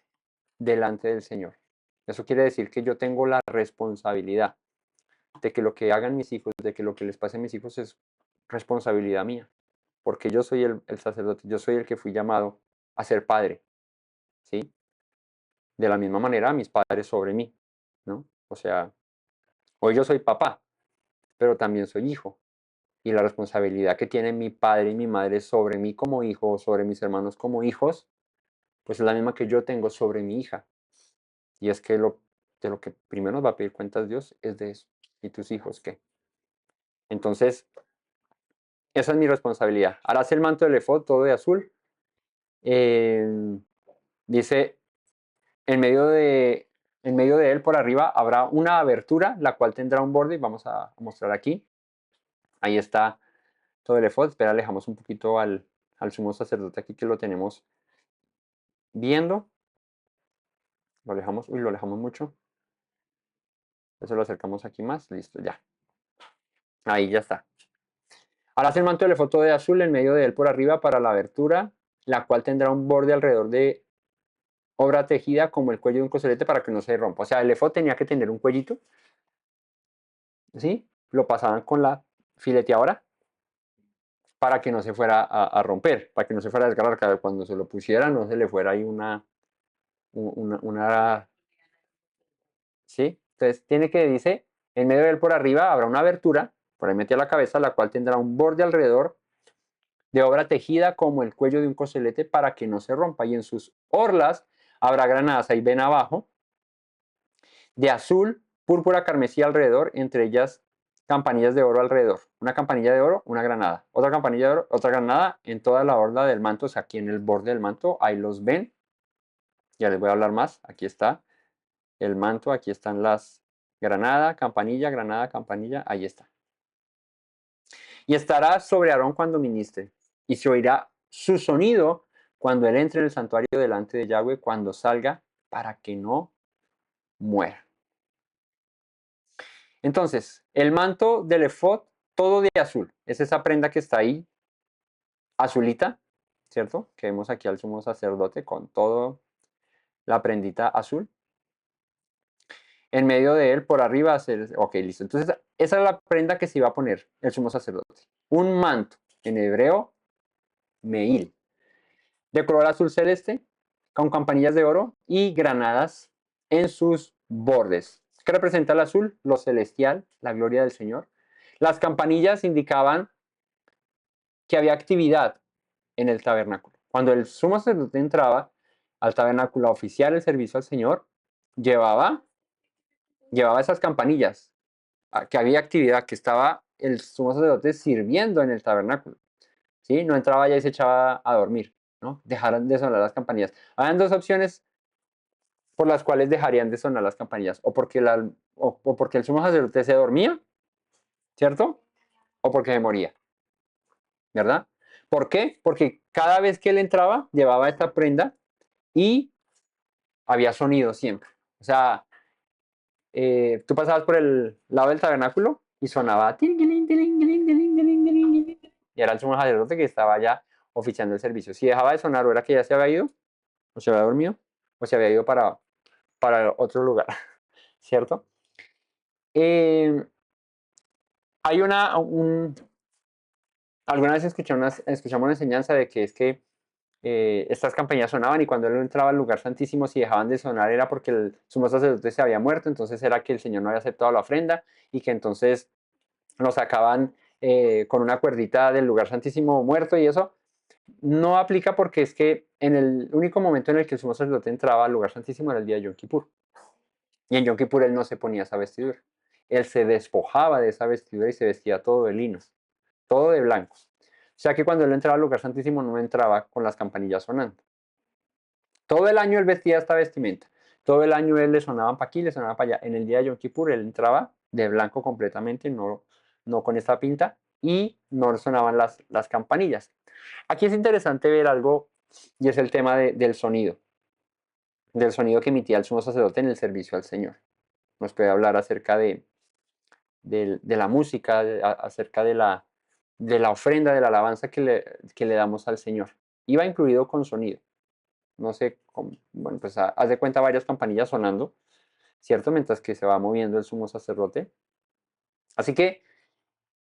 delante del Señor. Eso quiere decir que yo tengo la responsabilidad de que lo que hagan mis hijos, de que lo que les pase a mis hijos es responsabilidad mía, porque yo soy el sacerdote, yo soy el que fui llamado a ser padre, ¿sí? De la misma manera, mis padres sobre mí, ¿no? O sea, hoy yo soy papá, pero también soy hijo. Y la responsabilidad que tienen mi padre y mi madre sobre mí como hijo, sobre mis hermanos como hijos, pues es la misma que yo tengo sobre mi hija. Y es que de lo que primero nos va a pedir cuentas Dios es de eso. ¿Y tus hijos qué? Entonces, esa es mi responsabilidad. Harás el manto del efod todo de azul. Dice, en medio de él por arriba habrá una abertura, la cual tendrá un borde. Y vamos a mostrar aquí. Ahí está todo el efod. Espera, alejamos un poquito al sumo sacerdote aquí que lo tenemos viendo. Lo alejamos, uy, lo alejamos mucho. Eso lo acercamos aquí más. Listo, ya. Ahí ya está. Harás el manto del efod de azul en medio de él por arriba para la abertura, la cual tendrá un borde alrededor de obra tejida como el cuello de un coselete para que no se rompa. O sea, el efod tenía que tener un cuellito, ¿sí? Lo pasaban con la fileteadora para que no se fuera a romper, para que no se fuera a desgarrar. Cada cuando se lo pusiera no se le fuera ahí una. ¿Sí? Entonces tiene que, dice, en medio de él por arriba habrá una abertura, por ahí metía la cabeza, la cual tendrá un borde alrededor de obra tejida como el cuello de un coselete para que no se rompa. Y en sus orlas habrá granadas, ahí ven abajo, de azul, púrpura, carmesí alrededor, entre ellas campanillas de oro alrededor. Una campanilla de oro, una granada. Otra campanilla de oro, otra granada en toda la borda del manto, o sea, aquí en el borde del manto, ahí los ven. Ya les voy a hablar más. Aquí está el manto, aquí están las granada, campanilla, ahí está. Y estará sobre Aarón cuando ministre, y se oirá su sonido cuando él entre en el santuario delante de Yahweh, cuando salga, para que no muera. Entonces, el manto del efod, todo de azul, es esa prenda que está ahí, azulita, ¿cierto? Que vemos aquí al sumo sacerdote con todo la prendita azul. En medio de él, por arriba, ok, listo. Entonces, esa es la prenda que se iba a poner el sumo sacerdote. Un manto, en hebreo, meil, de color azul celeste, con campanillas de oro y granadas en sus bordes. ¿Qué representa el azul? Lo celestial, la gloria del Señor. Las campanillas indicaban que había actividad en el tabernáculo. Cuando el sumo sacerdote entraba al tabernáculo a oficiar el servicio al Señor, llevaba esas campanillas, que había actividad, que estaba el sumo sacerdote sirviendo en el tabernáculo. ¿Sí? No entraba ya y se echaba a dormir, ¿no? Dejaron de sonar las campanillas. Habían dos opciones por las cuales dejarían de sonar las campanillas, o porque el sumo sacerdote se dormía, ¿cierto? O porque se moría, ¿verdad? ¿Por qué? Porque cada vez que él entraba, llevaba esta prenda y había sonido siempre. O sea, tú pasabas por el lado del tabernáculo y sonaba y era el sumo sacerdote que estaba ya oficiando el servicio. Si dejaba de sonar, o era que ya se había ido, o se había dormido, o se había ido para otro lugar, ¿cierto? Hay alguna vez escuchamos una enseñanza de que es que estas campañas sonaban y cuando él entraba al lugar santísimo, si dejaban de sonar era porque el sumo sacerdote se había muerto, entonces era que el Señor no había aceptado la ofrenda y que entonces lo sacaban con una cuerdita del lugar santísimo muerto, y eso no aplica porque es que en el único momento en el que el sumo sacerdote entraba al lugar santísimo era el día de Yom Kippur. Y en Yom Kippur él no se ponía esa vestidura. Él se despojaba de esa vestidura y se vestía todo de lino, todo de blanco. O sea que cuando él entraba al lugar santísimo no entraba con las campanillas sonando. Todo el año él vestía esta vestimenta. Todo el año él le sonaban para aquí, le sonaban para allá. En el día de Yom Kippur él entraba de blanco completamente, no con esta pinta, y no sonaban las campanillas. Aquí es interesante ver algo, y es el tema del sonido que emitía el sumo sacerdote en el servicio al Señor. Nos puede hablar acerca de la música, acerca de la ofrenda, de la alabanza que le damos al Señor. Iba incluido con sonido. No sé, bueno, pues haz de cuenta varias campanillas sonando, ¿cierto? Mientras que se va moviendo el sumo sacerdote. Así que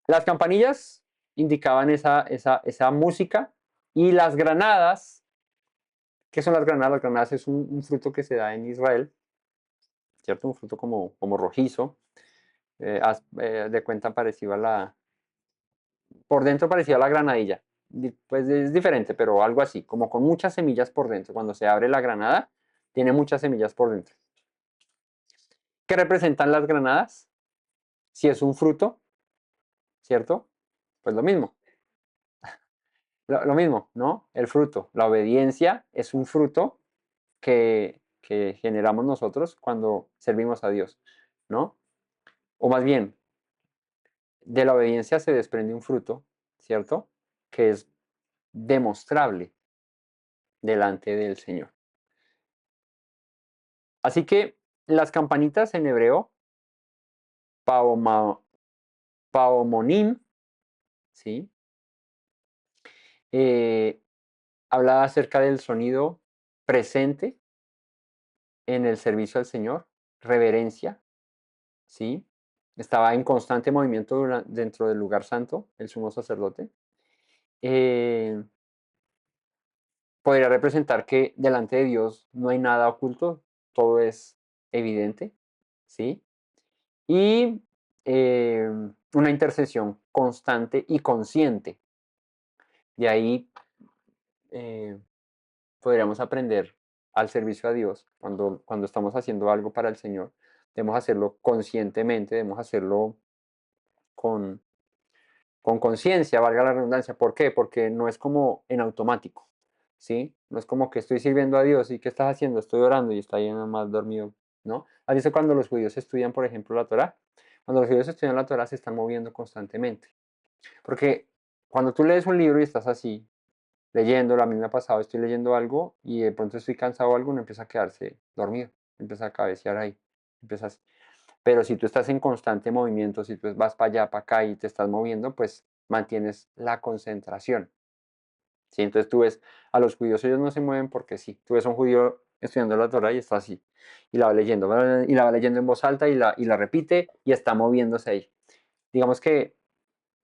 las campanillas indicaban esa música, y las granadas. ¿Qué son las granadas? Las granadas es un fruto que se da en Israel, ¿cierto? Un fruto como rojizo, de cuenta parecido por dentro parecido a la granadilla. Pues es diferente, pero algo así, como con muchas semillas por dentro. Cuando se abre la granada, tiene muchas semillas por dentro. ¿Qué representan las granadas? Si es un fruto, ¿cierto? Pues lo mismo. Lo mismo, ¿no? El fruto. La obediencia es un fruto que generamos nosotros cuando servimos a Dios, ¿no? O más bien, de la obediencia se desprende un fruto, ¿cierto? Que es demostrable delante del Señor. Así que las campanitas en hebreo, paomonim, ¿sí? Hablaba acerca del sonido presente en el servicio al Señor, reverencia, ¿sí? Estaba en constante movimiento dentro del lugar santo, el sumo sacerdote. Podría representar que delante de Dios no hay nada oculto, todo es evidente, ¿sí? Y una intercesión constante y consciente. De ahí eh, podríamos aprender al servicio a Dios, cuando estamos haciendo algo para el Señor, debemos hacerlo conscientemente, debemos hacerlo con conciencia, valga la redundancia. ¿Por qué? Porque no es como en automático, ¿sí? No es como que estoy sirviendo a Dios y ¿qué estás haciendo? Estoy orando y está ahí nada más dormido, ¿no? ¿Has visto cuando los judíos estudian, por ejemplo, la Torá? Cuando los judíos estudian la Torá se están moviendo constantemente. Porque cuando tú lees un libro y estás así, leyendo, a mí me ha pasado, estoy leyendo algo y de pronto estoy cansado o algo, uno empieza a quedarse dormido, empieza a cabecear ahí, empiezas. Pero si tú estás en constante movimiento, si tú vas para allá, para acá y te estás moviendo, pues mantienes la concentración. ¿Sí? Entonces tú ves a los judíos, ellos no se mueven porque sí. Tú ves a un judío estudiando la Torah y está así, y la va leyendo, y la va leyendo en voz alta y la repite y está moviéndose ahí. Digamos que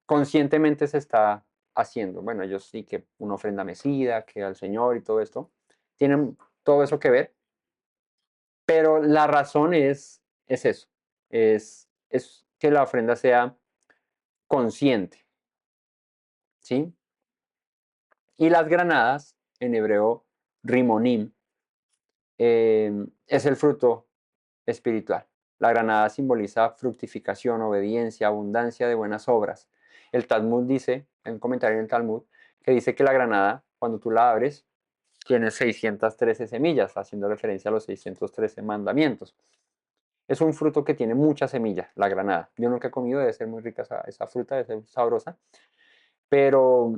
conscientemente se está haciendo. Bueno, ellos sí que una ofrenda mecida, que al Señor y todo esto, tienen todo eso que ver, pero la razón es eso, es que la ofrenda sea consciente, ¿sí? Y las granadas, en hebreo, rimonim, es el fruto espiritual. La granada simboliza fructificación, obediencia, abundancia de buenas obras. El Talmud dice, en un comentario en el Talmud, que dice que la granada, cuando tú la abres, tiene 613 semillas, haciendo referencia a los 613 mandamientos. Es un fruto que tiene muchas semillas, la granada. Yo nunca he comido, debe ser muy rica esa fruta, debe ser sabrosa, pero,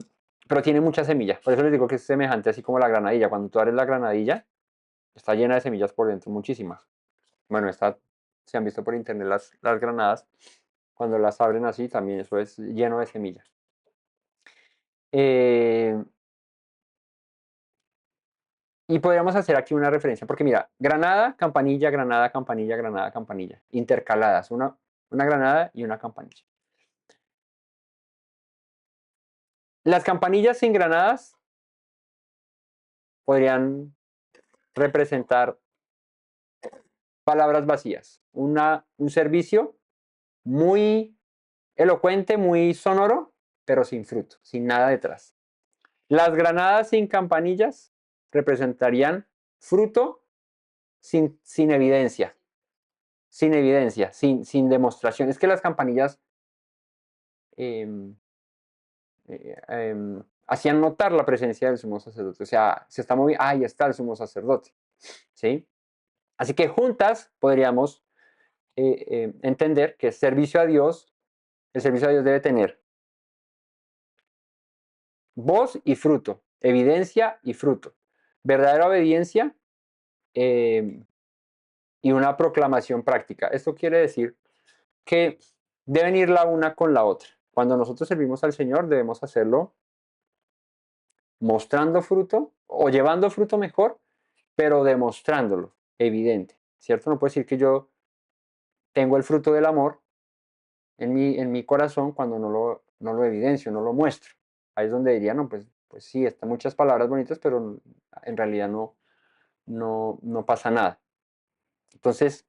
pero tiene muchas semillas. Por eso les digo que es semejante así como la granadilla. Cuando tú abres la granadilla, está llena de semillas por dentro, muchísimas. Bueno, se han visto por internet las granadas. Cuando las abren así, también eso es lleno de semillas. Y podríamos hacer aquí una referencia, porque mira, granada, campanilla, granada, campanilla, granada, campanilla, intercaladas, una granada y una campanilla. Las campanillas sin granadas podrían representar palabras vacías, un servicio muy elocuente, muy sonoro, pero sin fruto, sin nada detrás. Las granadas sin campanillas representarían fruto sin evidencia, sin demostración. Es que las campanillas em, hacían notar la presencia del sumo sacerdote. O sea, se está moviendo, ahí está el sumo sacerdote. ¿Sí? Así que juntas podríamos entender que el servicio a Dios debe tener voz y fruto, evidencia y fruto, verdadera obediencia y una proclamación práctica. Esto quiere decir que deben ir la una con la otra. Cuando nosotros servimos al Señor debemos hacerlo mostrando fruto o llevando fruto mejor, pero demostrándolo, evidente, ¿cierto? No puedo decir que yo tengo el fruto del amor en mi corazón cuando no lo evidencio, no lo muestro. Ahí es donde diría, no, pues sí, están muchas palabras bonitas, pero en realidad no pasa nada. Entonces,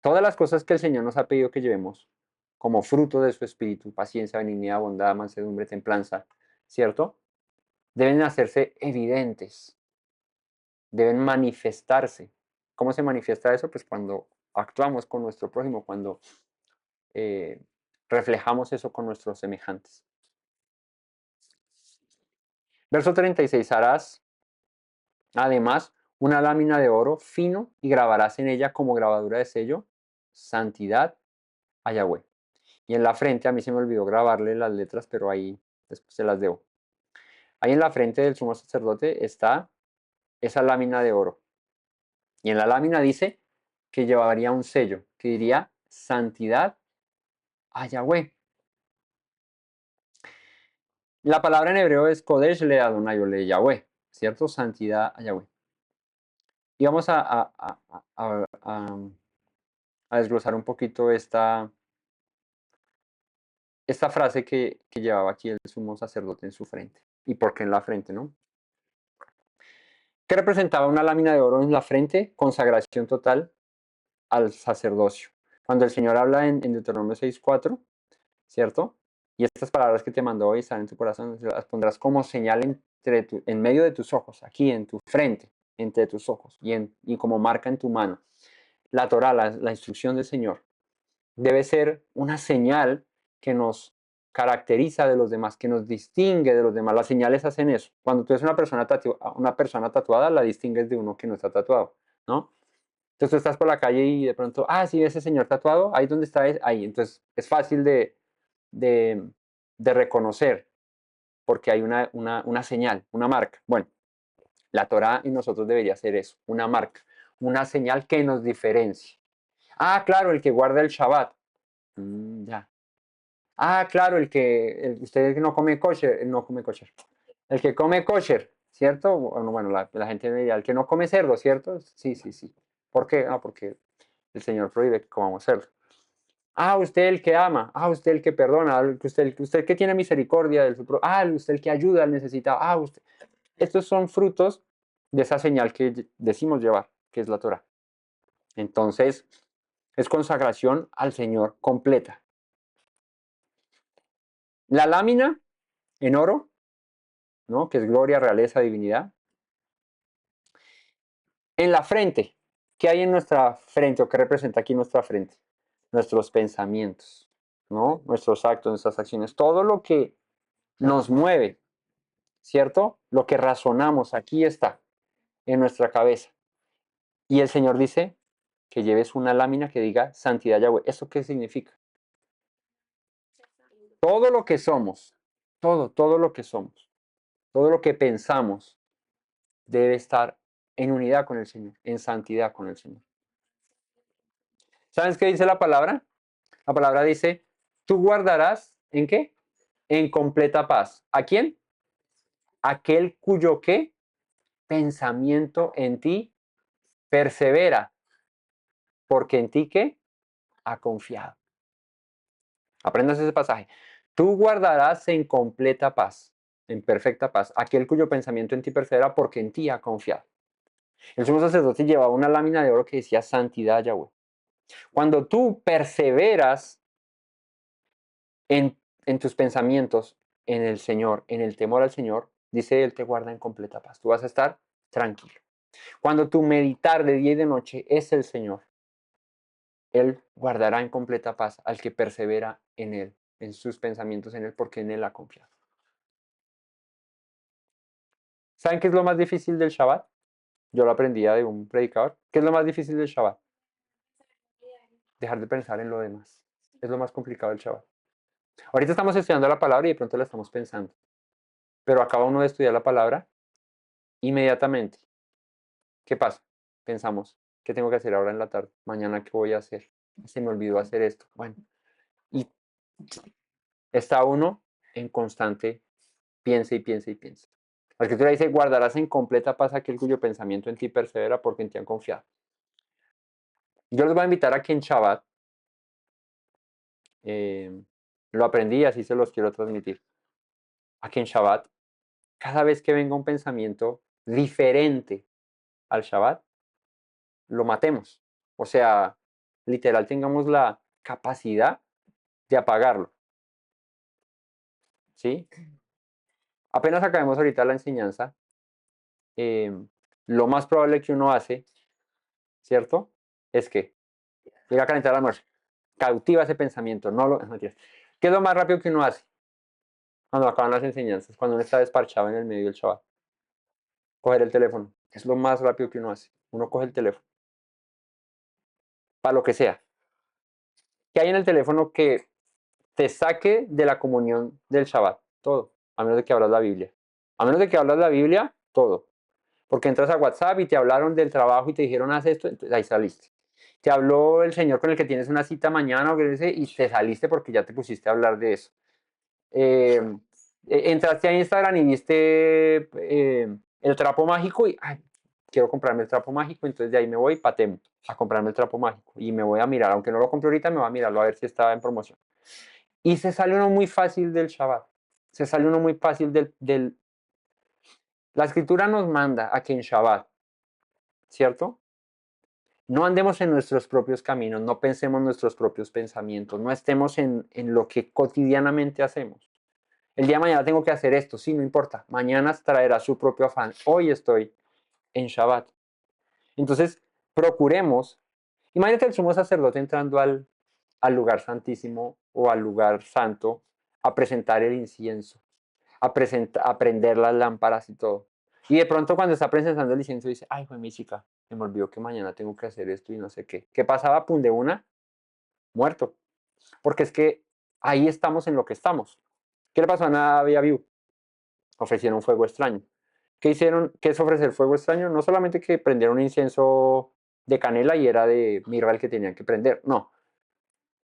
todas las cosas que el Señor nos ha pedido que llevemos como fruto de su espíritu, paciencia, benignidad, bondad, mansedumbre, templanza, ¿cierto? Deben hacerse evidentes, deben manifestarse. ¿Cómo se manifiesta eso? Pues cuando actuamos con nuestro prójimo, cuando eh, reflejamos eso con nuestros semejantes. Verso 36, harás además una lámina de oro fino y grabarás en ella como grabadura de sello, santidad a Yahweh. Y en la frente, a mí se me olvidó grabarle las letras, pero ahí después se las debo. Ahí en la frente del sumo sacerdote está esa lámina de oro. Y en la lámina dice que llevaría un sello, que diría santidad a Yahweh. La palabra en hebreo es Kodesh le Adonai o le Yahweh, ¿cierto? Santidad a Yahweh. Y vamos a desglosar un poquito esta frase que llevaba aquí el sumo sacerdote en su frente. ¿Y por qué en la frente, no? ¿Qué representaba una lámina de oro en la frente? Consagración total al sacerdocio. Cuando el Señor habla en Deuteronomio 6:4, ¿cierto? Y estas palabras que te mandó hoy están en tu corazón, las pondrás como señal en medio de tus ojos, aquí en tu frente, entre tus ojos, y como marca en tu mano. La Torah, la instrucción del Señor, debe ser una señal que nos caracteriza de los demás, que nos distingue de los demás. Las señales hacen eso. Cuando tú eres una persona tatuada, la distingues de uno que no está tatuado, ¿no? Entonces tú estás por la calle y de pronto, sí, ese señor tatuado, ahí donde está, ahí. Entonces es fácil de, de reconocer porque hay una señal, una marca. Bueno, la Torá en nosotros debería ser eso, una marca, una señal que nos diferencie. Claro, el que guarda el Shabbat. Ya. Claro, usted no come kosher, no come kosher. El que come kosher, ¿cierto? Bueno, la gente diría, el que no come cerdo, ¿cierto? Sí, sí, sí. ¿Por qué? Porque el Señor prohíbe que comamos cerdo. Usted el que ama, usted el que perdona, usted que tiene misericordia del usted el que ayuda al necesitado, usted. Estos son frutos de esa señal que decimos llevar, que es la Torah. Entonces, es consagración al Señor completa. La lámina en oro, ¿no? Que es gloria, realeza, divinidad. En la frente, ¿qué hay en nuestra frente o qué representa aquí nuestra frente? Nuestros pensamientos, ¿no? Nuestros actos, nuestras acciones, todo lo que nos mueve, ¿cierto? Lo que razonamos, aquí está, en nuestra cabeza. Y el Señor dice que lleves una lámina que diga santidad Yahweh. ¿Eso qué significa? Todo lo que somos, todo lo que somos, todo lo que pensamos debe estar en unidad con el Señor, en santidad con el Señor. ¿Sabes qué dice la palabra? La palabra dice, tú guardarás, ¿en qué? En completa paz. ¿A quién? Aquel cuyo qué? Pensamiento en ti persevera, porque en ti qué? Ha confiado. Aprendas ese pasaje. Tú guardarás en completa paz, en perfecta paz, aquel cuyo pensamiento en ti persevera, porque en ti ha confiado. El sumo sacerdote llevaba una lámina de oro que decía santidad Yahweh. Cuando tú perseveras en tus pensamientos, en el Señor, en el temor al Señor, dice Él te guarda en completa paz. Tú vas a estar tranquilo. Cuando tu meditar de día y de noche es el Señor, Él guardará en completa paz al que persevera en Él, en sus pensamientos en Él, porque en Él ha confiado. ¿Saben qué es lo más difícil del Shabbat? Yo lo aprendía de un predicador. ¿Qué es lo más difícil del Shabbat? Dejar de pensar en lo demás. Es lo más complicado del Shabbat. Ahorita estamos estudiando la palabra y de pronto la estamos pensando. Pero acaba uno de estudiar la palabra, inmediatamente. ¿Qué pasa? Pensamos, ¿qué tengo que hacer ahora en la tarde? Mañana, ¿qué voy a hacer? Se me olvidó hacer esto. Bueno, y está uno en constante piensa y piensa y piensa. La escritura dice, guardarás en completa paz aquel cuyo pensamiento en ti persevera porque en ti han confiado. Yo les voy a invitar a que en Shabbat, lo aprendí y así se los quiero transmitir, a que en Shabbat, cada vez que venga un pensamiento diferente al Shabbat, lo matemos. O sea, literal, tengamos la capacidad de apagarlo. ¿Sí? Apenas acabemos ahorita la enseñanza, lo más probable que uno hace, ¿cierto? Es que llega a calentar el almuerzo, cautiva ese pensamiento, no, ¿qué es lo más rápido que uno hace cuando acaban las enseñanzas? Cuando uno está desparchado en el medio del Shabbat. Coger el teléfono, es lo más rápido que uno hace. Uno coge el teléfono, para lo que sea. ¿Qué hay en el teléfono que te saque de la comunión del Shabbat? Todo, a menos de que hablas la Biblia. A menos de que hablas la Biblia, todo. Porque entras a WhatsApp y te hablaron del trabajo y te dijeron, haz esto, entonces ahí saliste. Te habló el señor con el que tienes una cita mañana y te saliste porque ya te pusiste a hablar de eso. Entraste a Instagram y viste el trapo mágico y quiero comprarme el trapo mágico, entonces de ahí me voy patemo a comprarme el trapo mágico y me voy a mirar, aunque no lo compre ahorita, me voy a mirarlo a ver si está en promoción. Y se sale uno muy fácil del Shabbat, se sale uno muy fácil del. La escritura nos manda a que en Shabbat, ¿cierto? No andemos en nuestros propios caminos, no pensemos nuestros propios pensamientos, no estemos en lo que cotidianamente hacemos. El día de mañana tengo que hacer esto, sí, no importa. Mañana traerá su propio afán. Hoy estoy en Shabbat. Entonces, procuremos. Imagínate el sumo sacerdote entrando al lugar santísimo o al lugar santo a presentar el incienso, a prender las lámparas y todo. Y de pronto cuando está presentando el incienso dice, ay, fue mi chica, se me olvidó que mañana tengo que hacer esto y no sé qué. ¿Qué pasaba? Pum, de una, muerto. Porque es que ahí estamos en lo que estamos. ¿Qué le pasó a Nadab y Abiú? Ofrecieron fuego extraño. ¿Qué hicieron? ¿Qué es ofrecer fuego extraño? No solamente que prendieron un incienso de canela y era de mirra el que tenían que prender, no.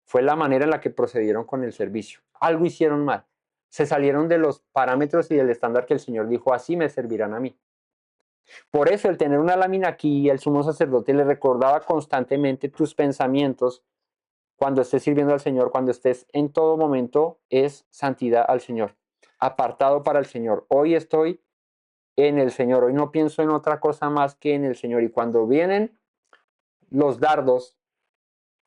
Fue la manera en la que procedieron con el servicio. Algo hicieron mal. Se salieron de los parámetros y del estándar que el Señor dijo, así me servirán a mí. Por eso el tener una lámina aquí, el sumo sacerdote le recordaba constantemente tus pensamientos cuando estés sirviendo al Señor, cuando estés en todo momento, es santidad al Señor, apartado para el Señor. Hoy estoy en el Señor, hoy no pienso en otra cosa más que en el Señor. Y cuando vienen los dardos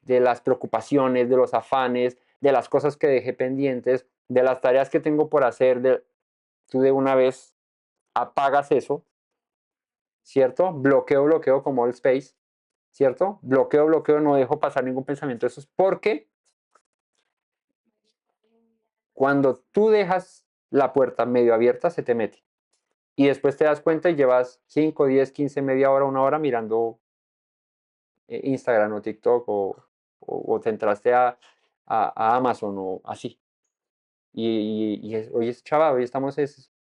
de las preocupaciones, de los afanes, de las cosas que dejé pendientes, de las tareas que tengo por hacer, tú de una vez apagas eso, ¿cierto? Bloqueo como el space, ¿cierto? Bloqueo, no dejo pasar ningún pensamiento. Eso es porque cuando tú dejas la puerta medio abierta, se te mete. Y después te das cuenta y llevas 5, 10, 15, media hora, una hora mirando Instagram o TikTok o te entraste a Amazon o así. Hoy es chaval, hoy estamos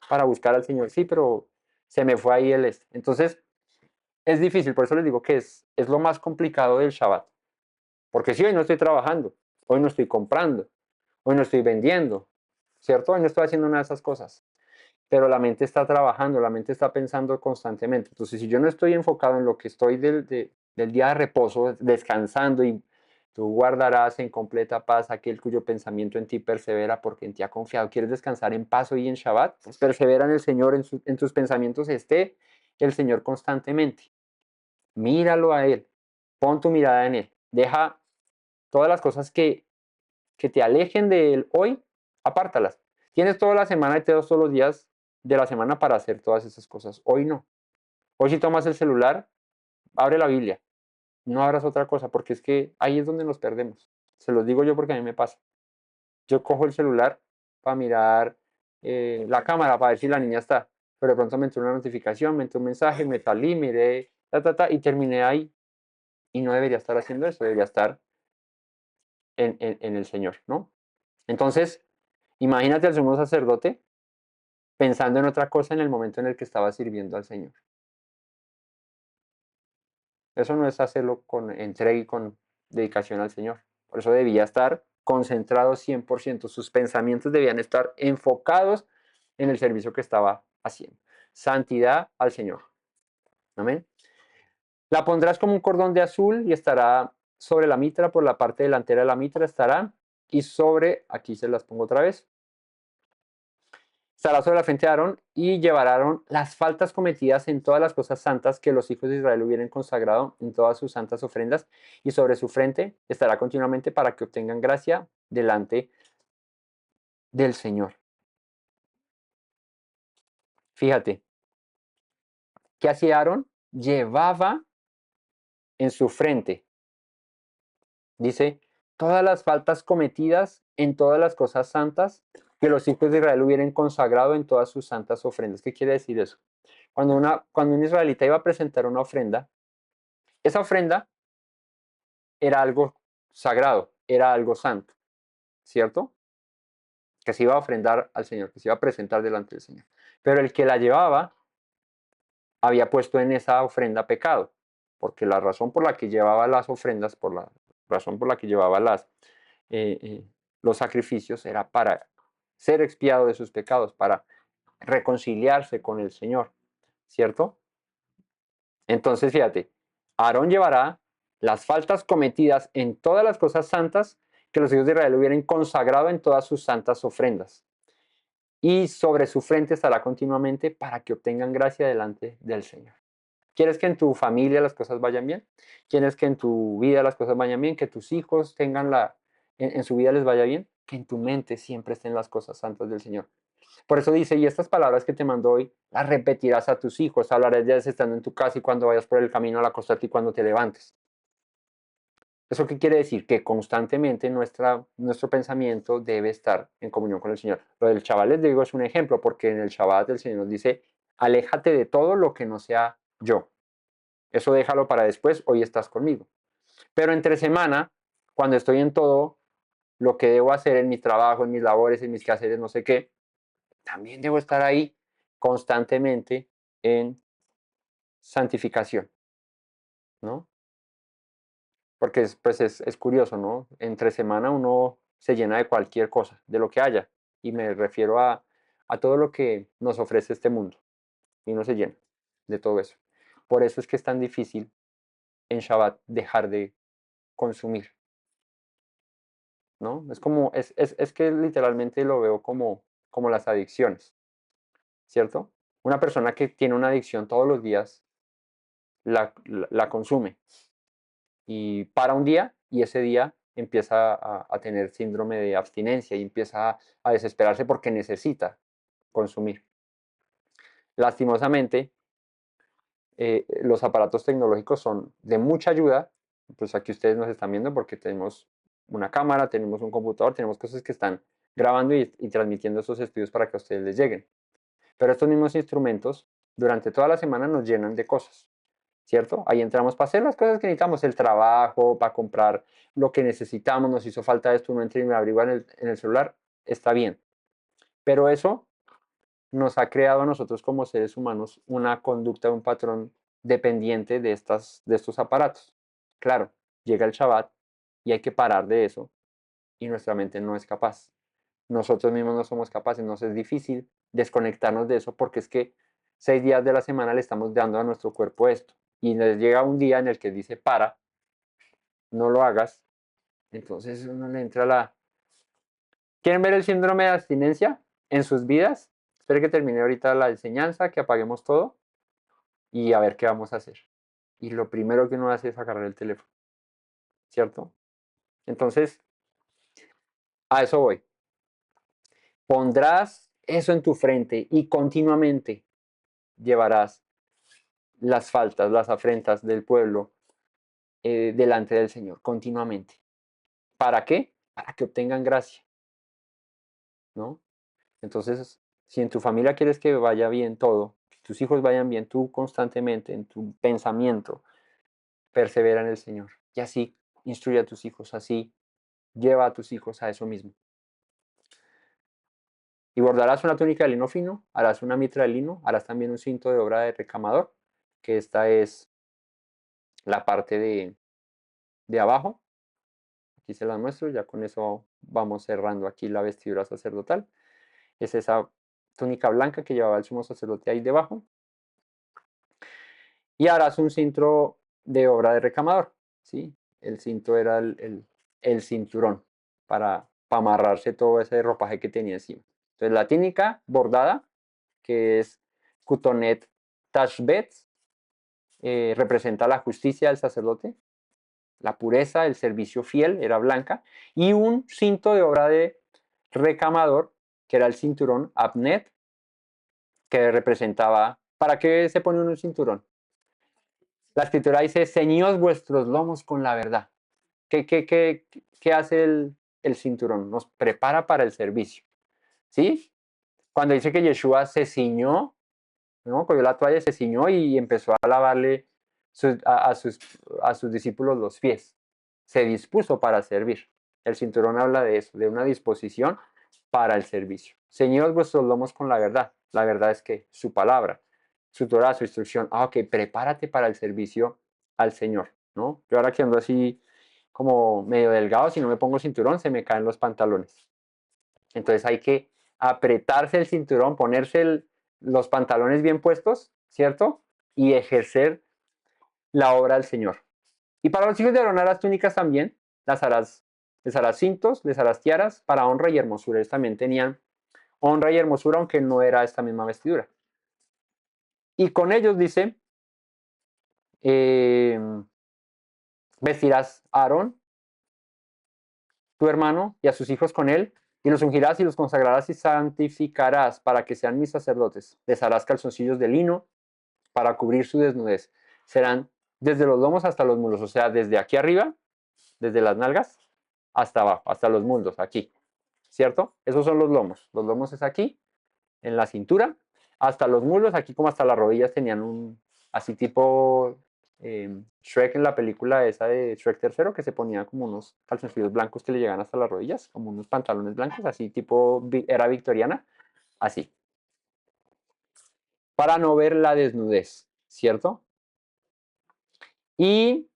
para buscar al Señor. Sí, pero se me fue ahí el este. Entonces, es difícil, por eso les digo que es lo más complicado del Shabbat. Porque si hoy no estoy trabajando, hoy no estoy comprando, hoy no estoy vendiendo, ¿cierto? Hoy no estoy haciendo una de esas cosas. Pero la mente está trabajando, la mente está pensando constantemente. Entonces, si yo no estoy enfocado en lo que estoy del día de reposo, descansando y tú guardarás en completa paz aquel cuyo pensamiento en ti persevera porque en ti ha confiado. ¿Quieres descansar en paz hoy en Shabbat? Pues persevera en el Señor, en tus pensamientos esté el Señor constantemente. Míralo a Él, pon tu mirada en Él. Deja todas las cosas que te alejen de Él hoy, apártalas. Tienes toda la semana y te das todos los días de la semana para hacer todas esas cosas. Hoy no. Hoy si tomas el celular, abre la Biblia. No abras otra cosa, porque es que ahí es donde nos perdemos. Se los digo yo porque a mí me pasa. Yo cojo el celular para mirar la cámara, para ver si la niña está. Pero de pronto me entró una notificación, me entró un mensaje, me salí, miré, y terminé ahí. Y no debería estar haciendo eso, debería estar en el Señor, ¿no? Entonces, imagínate al sumo sacerdote pensando en otra cosa en el momento en el que estaba sirviendo al Señor. Eso no es hacerlo con entrega y con dedicación al Señor. Por eso debía estar concentrado 100%. Sus pensamientos debían estar enfocados en el servicio que estaba haciendo. Santidad al Señor. Amén. La pondrás como un cordón de azul y estará sobre la mitra, por la parte delantera de la mitra estará, y sobre, aquí se las pongo otra vez, estará sobre la frente de Aarón y llevarán las faltas cometidas en todas las cosas santas que los hijos de Israel hubieran consagrado en todas sus santas ofrendas, y sobre su frente estará continuamente para que obtengan gracia delante del Señor. Fíjate, ¿qué hacía Aarón? Llevaba en su frente, dice, todas las faltas cometidas en todas las cosas santas que los hijos de Israel hubieran consagrado en todas sus santas ofrendas. ¿Qué quiere decir eso? Cuando un israelita iba a presentar una ofrenda, esa ofrenda era algo sagrado, era algo santo, ¿cierto? Que se iba a ofrendar al Señor, que se iba a presentar delante del Señor. Pero el que la llevaba había puesto en esa ofrenda pecado, porque la razón por la que llevaba las ofrendas, por la razón por la que llevaba los sacrificios, era para ser expiado de sus pecados, para reconciliarse con el Señor, ¿cierto? Entonces, fíjate, Aarón llevará las faltas cometidas en todas las cosas santas que los hijos de Israel hubieran consagrado en todas sus santas ofrendas. Y sobre su frente estará continuamente para que obtengan gracia delante del Señor. ¿Quieres que en tu familia las cosas vayan bien? ¿Quieres que en tu vida las cosas vayan bien? ¿Que tus hijos tengan en su vida les vaya bien? Que en tu mente siempre estén las cosas santas del Señor. Por eso dice, y estas palabras que te mando hoy, las repetirás a tus hijos, hablarás de ellas estando en tu casa y cuando vayas por el camino al acostarte y cuando te levantes. ¿Eso qué quiere decir? Que constantemente nuestro pensamiento debe estar en comunión con el Señor. Lo del Shabbat, les digo, es un ejemplo, porque en el Shabbat el Señor nos dice, aléjate de todo lo que no sea yo. Eso déjalo para después, hoy estás conmigo. Pero entre semana, cuando estoy en todo lo que debo hacer en mi trabajo, en mis labores, en mis quehaceres, no sé qué, también debo estar ahí constantemente en santificación, ¿no? Porque es curioso, ¿no? Entre semana uno se llena de cualquier cosa, de lo que haya. Y me refiero a todo lo que nos ofrece este mundo. Y uno se llena de todo eso. Por eso es que es tan difícil en Shabbat dejar de consumir, ¿no? Es que literalmente lo veo como las adicciones, ¿cierto? Una persona que tiene una adicción todos los días la consume y para un día y ese día empieza a tener síndrome de abstinencia y empieza a desesperarse porque necesita consumir. Lastimosamente, los aparatos tecnológicos son de mucha ayuda, pues aquí ustedes nos están viendo porque tenemos una cámara, tenemos un computador, tenemos cosas que están grabando y transmitiendo esos estudios para que a ustedes les lleguen. Pero estos mismos instrumentos durante toda la semana nos llenan de cosas, ¿cierto? Ahí entramos para hacer las cosas que necesitamos, el trabajo, para comprar lo que necesitamos, nos hizo falta esto, uno entra y me averigua en el celular, está bien. Pero eso nos ha creado a nosotros como seres humanos una conducta, un patrón dependiente de estos aparatos. Claro, llega el Shabbat y hay que parar de eso y nuestra mente no es capaz. Nosotros mismos no somos capaces, nos es difícil desconectarnos de eso porque es que 6 días de la semana le estamos dando a nuestro cuerpo esto y les llega un día en el que dice para, no lo hagas, entonces uno le entra la... ¿Quieren ver el síndrome de abstinencia en sus vidas? Espero que termine ahorita la enseñanza, que apaguemos todo y a ver qué vamos a hacer. Y lo primero que uno hace es agarrar el teléfono, ¿cierto? Entonces, a eso voy. Pondrás eso en tu frente y continuamente llevarás las faltas, las afrentas del pueblo delante del Señor, continuamente. ¿Para qué? Para que obtengan gracia, ¿no? Entonces, si en tu familia quieres que vaya bien todo, que tus hijos vayan bien, tú constantemente en tu pensamiento, persevera en el Señor. Y así instruye a tus hijos, así lleva a tus hijos a eso mismo. Y bordarás una túnica de lino fino, harás una mitra de lino, harás también un cinto de obra de recamador, que esta es la parte de abajo. Aquí se la muestro, ya con eso vamos cerrando aquí la vestidura sacerdotal. Es esa túnica blanca que llevaba el sumo sacerdote ahí debajo. Y harás un cinto de obra de recamador, ¿sí? El cinto era el cinturón para amarrarse todo ese ropaje que tenía encima. Entonces la túnica bordada, que es Kutonet Tashbet, representa la justicia del sacerdote, la pureza, el servicio fiel, era blanca, y un cinto de obra de recamador, que era el cinturón Abnet, que representaba, ¿para qué se pone un cinturón? La escritura dice, ceñíos vuestros lomos con la verdad. ¿Qué hace el cinturón? Nos prepara para el servicio, ¿sí? Cuando dice que Yeshua se ciñó, ¿no? Cogió la toalla, se ciñó y empezó a lavarle a sus discípulos los pies. Se dispuso para servir. El cinturón habla de eso, de una disposición para el servicio. Ceñidos vuestros lomos con la verdad. La verdad es que su palabra, su Torah, su instrucción. Ok, prepárate para el servicio al Señor, ¿no? Yo ahora que ando así como medio delgado, si no me pongo cinturón, se me caen los pantalones. Entonces hay que apretarse el cinturón, ponerse los pantalones bien puestos, ¿cierto? Y ejercer la obra del Señor. Y para los hijos de Aarón harás túnicas también, les harás cintos, les harás tiaras para honra y hermosura. Ellos también tenían honra y hermosura, aunque no era esta misma vestidura. Y con ellos dice, vestirás a Aarón, tu hermano, y a sus hijos con él, y los ungirás y los consagrarás y santificarás para que sean mis sacerdotes. Les harás calzoncillos de lino para cubrir su desnudez. Serán desde los lomos hasta los mulos, o sea, desde aquí arriba desde las nalgas hasta abajo, hasta los muslos, aquí, ¿cierto? Esos son los lomos. Los lomos es aquí, en la cintura, hasta los muslos, aquí como hasta las rodillas tenían un, así tipo Shrek en la película esa de Shrek tercero, que se ponía como unos calzoncillos blancos que le llegan hasta las rodillas, como unos pantalones blancos, así tipo era victoriana, así. Para no ver la desnudez, ¿cierto? Y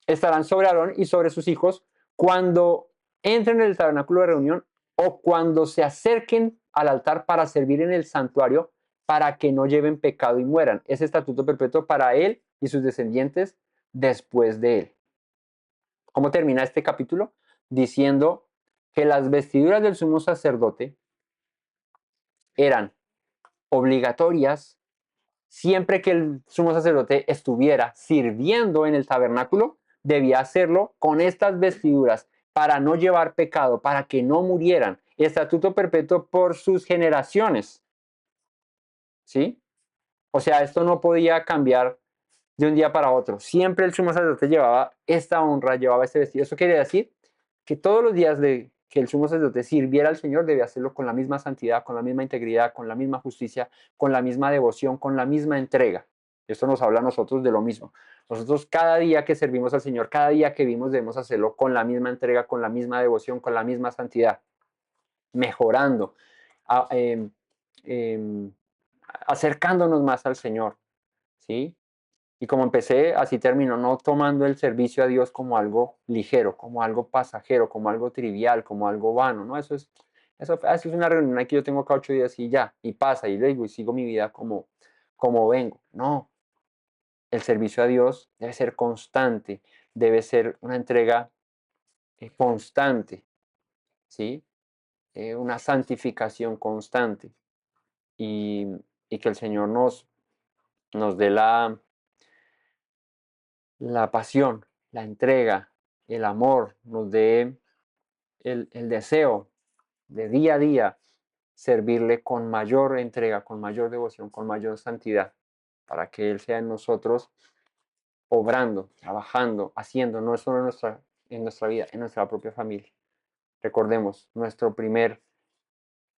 estarán sobre Aarón y sobre sus hijos cuando entren en el tabernáculo de reunión o cuando se acerquen al altar para servir en el santuario, para que no lleven pecado y mueran. Es estatuto perpetuo para él y sus descendientes después de él. ¿Cómo termina este capítulo? Diciendo que las vestiduras del sumo sacerdote eran obligatorias siempre que el sumo sacerdote estuviera sirviendo en el tabernáculo, debía hacerlo con estas vestiduras para no llevar pecado, para que no murieran. Estatuto perpetuo por sus generaciones. ¿Sí? O sea, esto no podía cambiar de un día para otro. Siempre el sumo sacerdote llevaba esta honra, llevaba este vestido. Eso quiere decir que todos los días de que el sumo sacerdote sirviera al Señor debía hacerlo con la misma santidad, con la misma integridad, con la misma justicia, con la misma devoción, con la misma entrega. Esto nos habla a nosotros de lo mismo. Nosotros cada día que servimos al Señor, cada día que vivimos debemos hacerlo con la misma entrega, con la misma devoción, con la misma santidad, mejorando, eh, eh, acercándonos más al Señor, ¿sí? Y como empecé, así termino, no tomando el servicio a Dios como algo ligero, como algo pasajero, como algo trivial, como algo vano, ¿no? Eso es una reunión aquí, yo tengo acá 8 días y ya, y pasa, y luego y sigo mi vida como vengo. No, el servicio a Dios debe ser constante, debe ser una entrega constante, ¿sí? Una santificación constante y, y que el Señor nos dé la pasión, la entrega, el amor, nos dé el deseo de día a día servirle con mayor entrega, con mayor devoción, con mayor santidad, para que Él sea en nosotros obrando, trabajando, haciendo, no solo en nuestra vida, en nuestra propia familia. Recordemos, nuestro primer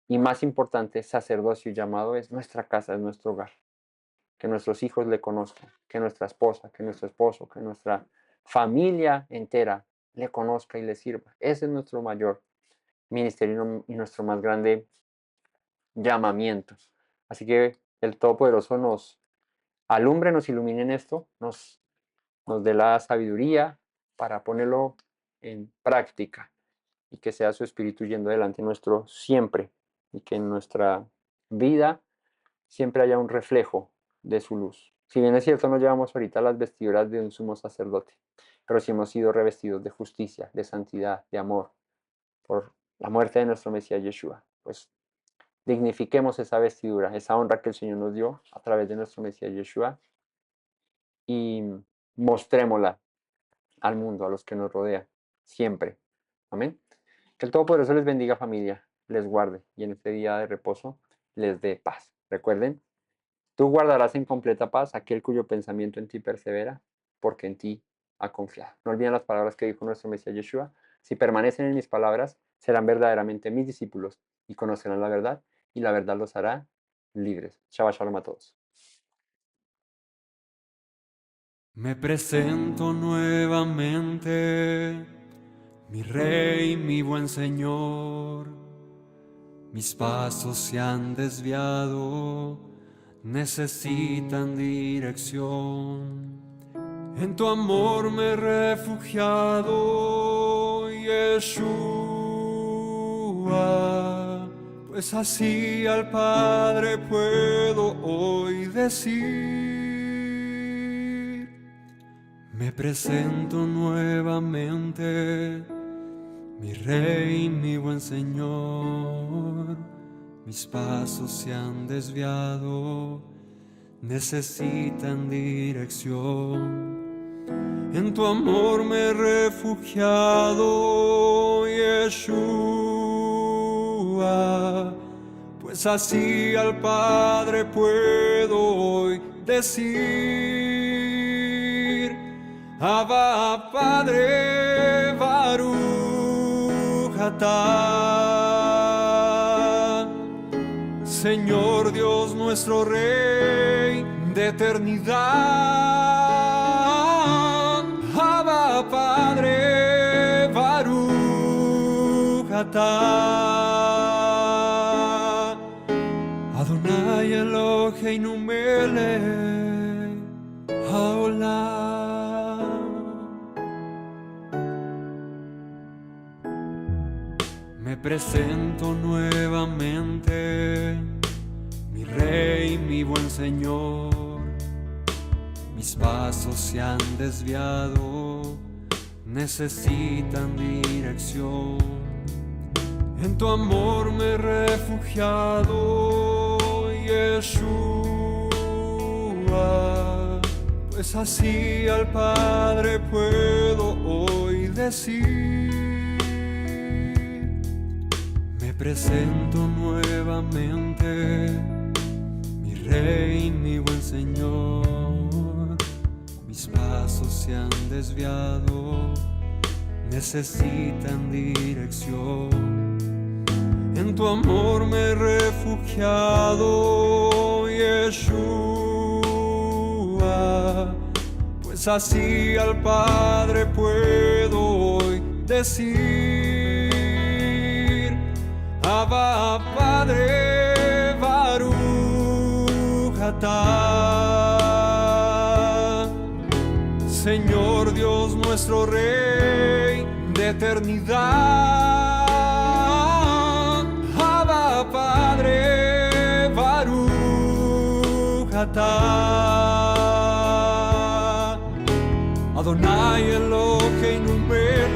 y más importante sacerdocio y llamado es nuestra casa, es nuestro hogar. Que nuestros hijos le conozcan, que nuestra esposa, que nuestro esposo, que nuestra familia entera le conozca y le sirva. Ese es nuestro mayor ministerio y nuestro más grande llamamiento. Así que el Todopoderoso nos alumbre, nos ilumine en esto, nos dé la sabiduría para ponerlo en práctica y que sea su Espíritu yendo delante nuestro siempre y que en nuestra vida siempre haya un reflejo de su luz. Si bien es cierto, no llevamos ahorita las vestiduras de un sumo sacerdote, pero sí hemos sido revestidos de justicia, de santidad, de amor, por la muerte de nuestro Mesías Yeshua. Pues dignifiquemos esa vestidura, esa honra que el Señor nos dio a través de nuestro Mesías Yeshua y mostrémosla al mundo, a los que nos rodean, siempre. Amén. Que el Todopoderoso les bendiga, familia, les guarde y en este día de reposo les dé paz. Recuerden, tú guardarás en completa paz aquel cuyo pensamiento en ti persevera, porque en ti ha confiado. No olviden las palabras que dijo nuestro Mesías Yeshua. Si permanecen en mis palabras, serán verdaderamente mis discípulos y conocerán la verdad, y la verdad los hará libres. Shabbat shalom a todos. Me presento nuevamente, mi Rey, mi buen Señor. Mis pasos se han desviado, necesitan dirección. En tu amor me he refugiado, Yeshua, pues así al Padre puedo hoy decir. Me presento nuevamente, mi Rey, mi buen Señor. Mis pasos se han desviado, necesitan dirección. En tu amor me he refugiado, Yeshua, pues así al Padre puedo hoy decir. Abba Padre, Baruch atah. Señor Dios nuestro Rey de eternidad. Abba Padre, Baruch atah. Adonai Eloheinu melech haolam. Me presento nuevamente, mi Rey, mi buen Señor. Mis pasos se han desviado, necesitan dirección. En tu amor me he refugiado, Yeshua, pues así al Padre puedo hoy decir. Me presento nuevamente, mi Rey, mi buen Señor. Mis pasos se han desviado, necesitan dirección. En tu amor me he refugiado, Yeshua, pues así al Padre puedo hoy decir. Abba Padre, Baruch atah. Señor Dios nuestro Rey de eternidad. Abba Padre, Baruch atah. Adonai Eloheinu melech